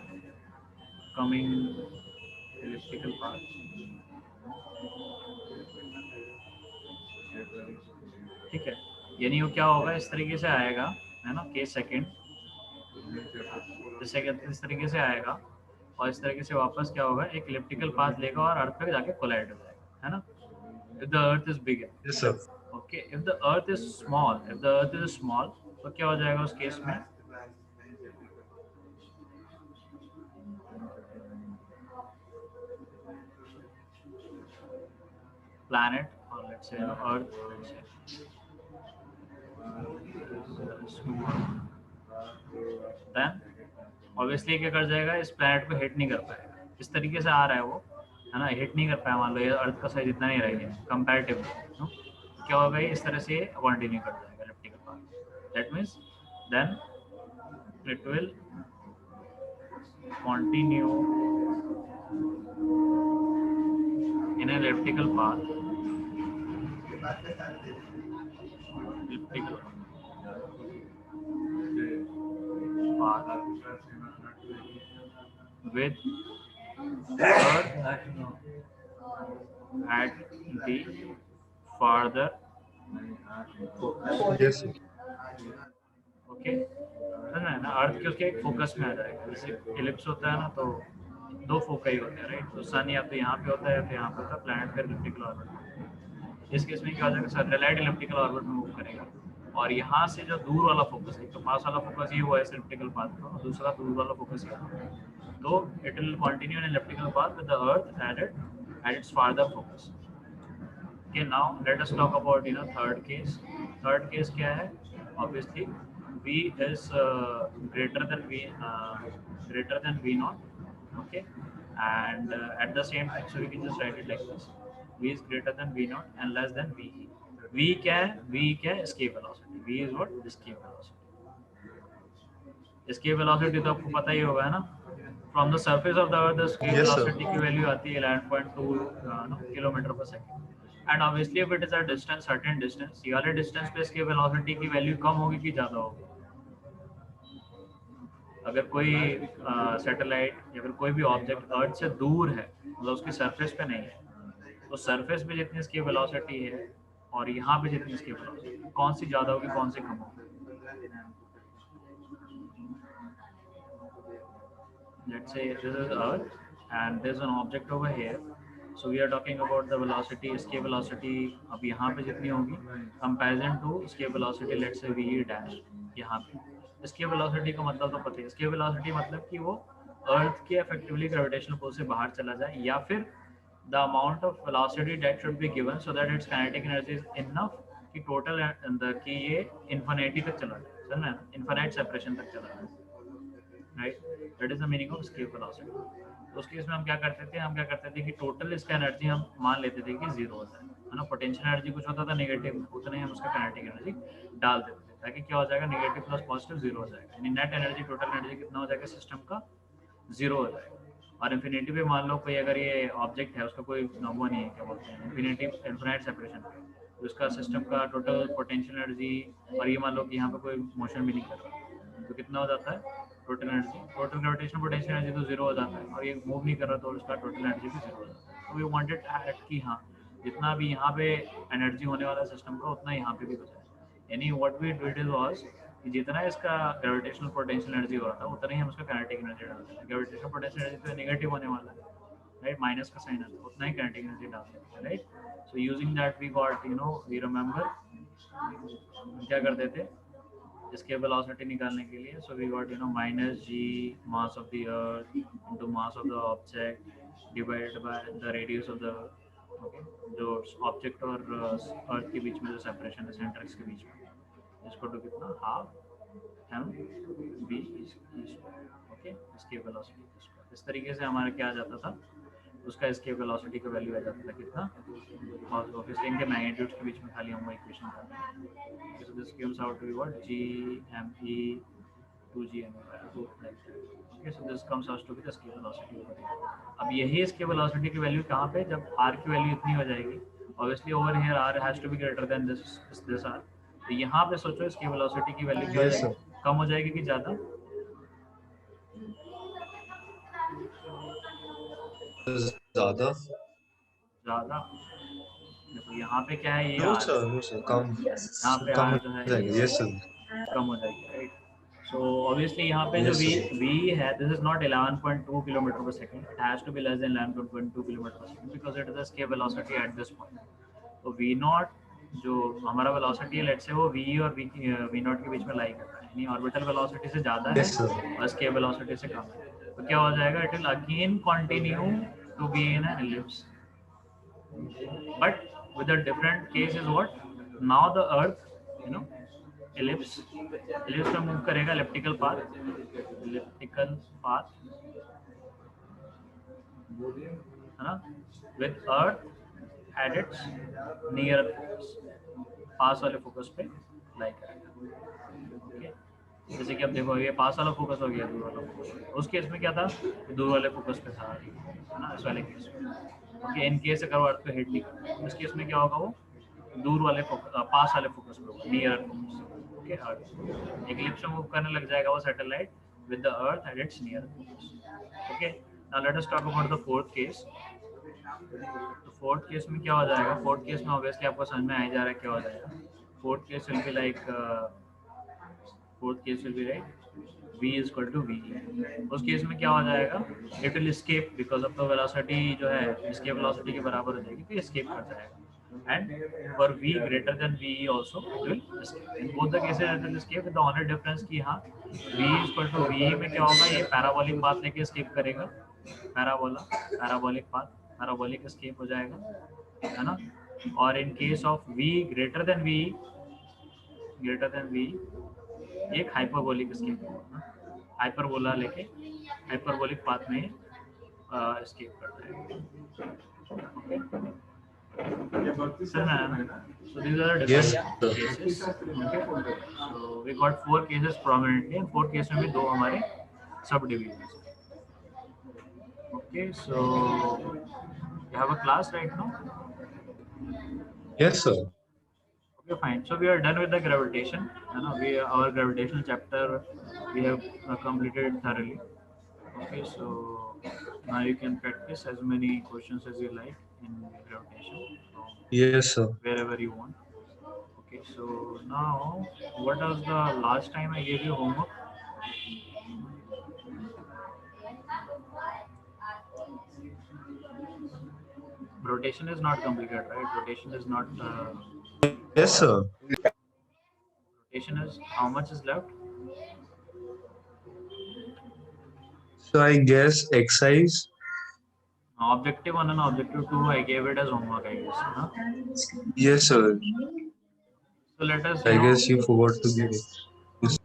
Speaker 1: coming elliptical path, ठीक है। यानी वो क्या होगा, इस तरीके से आएगा, है ना, केस सेकंड इस तरीके से आएगा और इस तरीके से वापस क्या होगा, एक इलिप्टिकल पाथ लेगा और अर्थ पे जाके कोलाइड हो जाएगा, है ना। If the earth is big,
Speaker 2: Yes, sir.
Speaker 1: Okay, if the earth is small, तो क्या हो जाएगा उस केस में, planet or let's say earth, let's say then obviously क्या कर जाएगा, इस planet पे हिट नहीं कर पाएगा, इस तरीके से आ रहा है वो, है ना, हिट नहीं कर पाया, मान लो ये अर्थ का साइज इतना नहीं रह गया कंपैरेटिवली, क्या होगा, ये इस तरह से कंटिन्यू कर जाएगा elliptical path, that means then it will continue in an elliptical path, with earth at the farther focus,
Speaker 2: Yes, sir.
Speaker 1: Okay, है ना, अर्थ के उसके एक फोकस में आ जाएगा, जैसे इलिप्स होता है ना, तो दो फोकस होते हैं, राइट, तो सन या तो यहाँ पे होता है या तो यहाँ पे होता है, प्लैनेट का इलिप्टिकल ऑर्बिट। इस केस में क्या हो जाएगा, सैटेलाइट इलिप्टिकल ऑर्बिट में मूव करेगा और यहाँ से जो दूर वाला फोकस है, तो पास वाला फोकस ये हुआ है इलिप्टिकल पाथ का, और दूसरा दूर वाला फोकस यहाँ, तो it will continue in elliptical path with the earth at its farther focus. Okay, now let us talk about third case. Third case क्या है? Obviously, v is greater than v naught. Okay, and at the same time, so we can just write it like this: v is greater than v naught and less than v. V क्या है? V क्या है? Escape velocity. V is what? Escape velocity. Escape velocity तो आपको पता ही होगा, है ना? From the surface of the earth, the escape
Speaker 2: Yes, sir.
Speaker 1: velocity की value आती है 11.2 kilometre per second. And obviously if it is a distance, certain distance, ये वाले डिस्टेंस पे इसकी वेलोसिटी की वैल्यू कम होगी कि ज़्यादा होगी। अगर कोई सैटेलाइट या फिर कोई भी ऑब्जेक्ट अर्थ से दूर है, मतलब उसकी सरफेस पे नहीं है, तो सरफेस पे जितनी इसकी वेलोसिटी है और यहाँ पे जितनी इसकी वेलोसिटी, कौन सी ज़्यादा होगी कौन सी कम होगी? Let's say this is Earth and there's an object over here. So we are talking about the velocity, escape velocity अब यहाँ पे जितनी होगी comparison to escape velocity let's say v dash यहाँ पे. escape velocity का मतलब तो पता है, escape velocity मतलब कि वो अर्थ के effectively gravitational pull से बाहर चला जाए, या फिर the amount of velocity that should be given so that its kinetic energy is enough कि total कि ये infinity तक चला जाए, समझना है, infinite separation तक चला जाए, right. That is the meaning of escape velocity. तो उस केस में हम क्या करते थे कि टोटल इसका एनर्जी हम मान लेते थे कि जीरो होता है ना. पोटेंशियल एनर्जी कुछ होता था नेगेटिव, उतना ही हम उसका काइनेटिक एनर्जी डाल देते थे, ताकि क्या हो जाएगा, नेगेटिव प्लस पॉजिटिव जीरो हो जाएगा, यानी नेट एनर्जी टोटल एनर्जी कितना हो जाएगा सिस्टम का, जीरो हो जाएगा. और इन्फिनिटी पे मान लो कोई अगर ये ऑब्जेक्ट है, उसका कोई वो नहीं है, क्या बोलते हैं, इन्फिनिटी इन्फिनाइट सेपरेशन पे, तो उसका सिस्टम का टोटल पोटेंशियल एनर्जी, और ये मान लो कि यहाँ पे कोई मोशन भी नहीं कर रहा, तो कितना हो जाता है total energy, total gravitational potential energy तो जीरो हो जाता है, और ये मूव नहीं कर रहा तो उसका टोटल एनर्जी भी जीरो हो जाता है. तो वी वांटेड कि हाँ, जितना भी यहाँ पे एनर्जी होने वाला सिस्टम का उतना यहाँ पे भी हो जाए. यानी व्हाट वी डिड वाज कि जितना इसका ग्रेविटेशनल पोटेंशियल एनर्जी हो रहा था उतना ही हम उसका काइनेटिक एनर्जी डालते हैं. ग्रेविटेशनल पोटेंशियल एनर्जी तो नेगेटिव होने वाला है, राइट, माइनस का साइन आता है, उतना ही काइनेटिक एनर्जी डालते हैं, right. So using that we got we remember क्या करते थे इसके वेलोसिटी निकालने के लिए. So we got minus G mass of the earth into mass of the object divided by the radius of the, okay, जो ऑब्जेक्ट और earth के बीच में जो सेपरेशन है सेंटर्स के बीच में, इसको टू कितना हाफ एम बी, ओके, इसके वेलोसिटी. इस तरीके से हमारा क्या आ जाता था, उसका इसके वेलोसिटी का वैल्यू आ जाता था कितना, और ऑब्वियसली इनके मैग्नीट्यूड्स के बीच में खाली हम वो इक्वेशन करते हैं. So this gives out to be what G M E 2 G M E. Okay, so this comes out to be the scale velocity. अब यही इसके वेलोसिटी की वैल्यू कहाँ पे, जब आर की वैल्यू इतनी हो जाएगी, obviously over here R has to be greater than this R. तो यहाँ पे सोचो इसकी वेलोसिटी की वैल्यू क्या हो
Speaker 2: Yes, sir.
Speaker 1: जाएगी, कम हो जाएगी कि ज़्यादा?
Speaker 2: ज़्यादा.
Speaker 1: ज़्यादा. देखो यहाँ पे क्या है, ये
Speaker 2: No,
Speaker 1: आर
Speaker 2: sir.
Speaker 1: है,
Speaker 2: No, sir.
Speaker 1: यहाँ पे
Speaker 2: कम
Speaker 1: आर
Speaker 2: हो
Speaker 1: जो है
Speaker 2: जाएगा.
Speaker 1: ये
Speaker 2: Yes, sir.
Speaker 1: कम हो जाएगी, राइट. सो ऑब्वियसली यहाँ पे जो
Speaker 2: Yes,
Speaker 1: वी
Speaker 2: sir.
Speaker 1: वी है, this is not 11.2 kilometre per second, it has to be less than 11.2 kilometre per second because it is the scale velocity at this point. तो V not जो हमारा velocity है, let's से वो we और we not के बीच में लाई करता है, यानी ऑर्बिटल वेलोसिटी से ज़्यादा है
Speaker 2: Yes, sir.
Speaker 1: और स्केल वेलोसिटी से कम है. तो क्या हो जाएगा, it will again continue to be in an ellipse. But with a different case is what? Now the Earth, ellipse में move करेगा elliptical path, है ना, with Earth at its near focus, पास वाले फोकस पे लाई करेगा. ओके, जैसे कि अब देखो ये पास वाला फोकस हो गया, दूर वाला फोकस. उस केस में क्या था, दूर वाले फोकस पे था, है ना, इस वाले केस में. ओके, इन केस अगर वो अर्थ पे हिट नहीं करता, इस केस में क्या होगा, वो दूर वाले पास वाले फोकस पे होगा, नियर फोकस. ओके, अर्थ एक इलिप्स में मूव करने लग जाएगा वो satellite with the earth at its near focus. Okay, now let us talk about the fourth case. तो फोर्थ केस में क्या हो जाएगा, फोर्थ केस में ऑब्वियसली आपको समझ में आ ही जा रहा है क्या हो जाएगा. Fourth case will be like v is equal to v. उस केस में क्या हो जाएगा, it will escape because of the velocity जो है escape velocity के बराबर हो जाएगी, तो escape कर जाएगा. And for v greater than v also it will escape. In both the cases it will escape with the only difference कि हाँ v is equal to v में क्या होगा, ये पैराबोलिक पाथ लेके escape करेगा, पैराबोलिक पाथ, पैराबोलिक escape हो जाएगा, है ना. और in case of v greater than v एक हाइपरबोलिक escape होगा, हाइपरबोला लेके हाइपरबोलिक पाथ में escape करता है. So these are the
Speaker 2: Yes,
Speaker 1: different
Speaker 2: sir.
Speaker 1: cases. Okay. So we got 4 cases prominently and 4 cases में भी 2 हमारे सब divisions. Okay, so you have a class right now?
Speaker 2: Yes, sir.
Speaker 1: Okay, fine. So we are done with the gravitation. Our gravitational chapter we have completed thoroughly. Okay, so now you can practice as many questions as you like. in rotation. So
Speaker 2: Yes, sir.
Speaker 1: wherever you want. Okay, so now what was the last time I gave you homework? Rotation is not completed, right? Rotation is not.
Speaker 2: Yes, sir.
Speaker 1: Rotation is how much is left?
Speaker 2: So I guess exercise.
Speaker 1: Objective 1 and objective 2, I gave it as homework, I guess. Huh?
Speaker 2: Yes, sir.
Speaker 1: So let us,
Speaker 2: I guess you forgot to give it.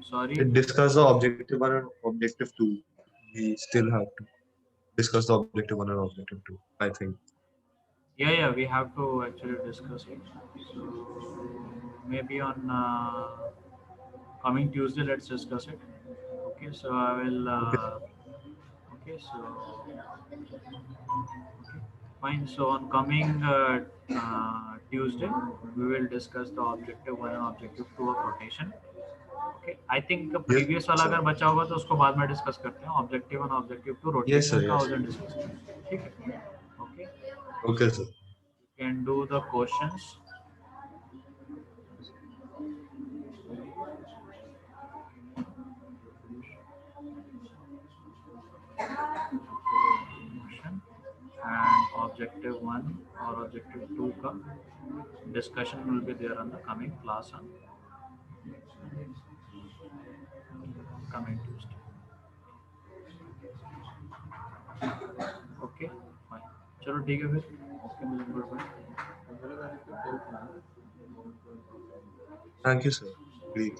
Speaker 1: sorry.
Speaker 2: Discuss the objective one and objective two. We still have to discuss the objective one and objective two, I think.
Speaker 1: Yeah, we have to actually discuss it. So maybe on coming Tuesday, let's discuss it. Okay, so I will.
Speaker 2: Okay.
Speaker 1: Okay, so fine. So on coming Tuesday, we will discuss the objective 1 and objective 2 of rotation. Okay, I think
Speaker 2: Yes,
Speaker 1: previous वाला
Speaker 2: sir.
Speaker 1: अगर बचा होगा तो उसको बाद में discuss करते हैं. Objective 1 objective 2
Speaker 2: Yes, sir.
Speaker 1: Rotation का
Speaker 2: Yes.
Speaker 1: उस दिन डिस्कस करते हैं. ठीक है. Okay,
Speaker 2: Okay, sir.
Speaker 1: you can do the questions. Motion and objective 1 or objective 2 का discussion will be there on the coming class on coming Tuesday. Okay, fine. चलो ठीक है फिर. Okay, मिलेंगे. Goodbye.
Speaker 2: Thank you, sir. Please.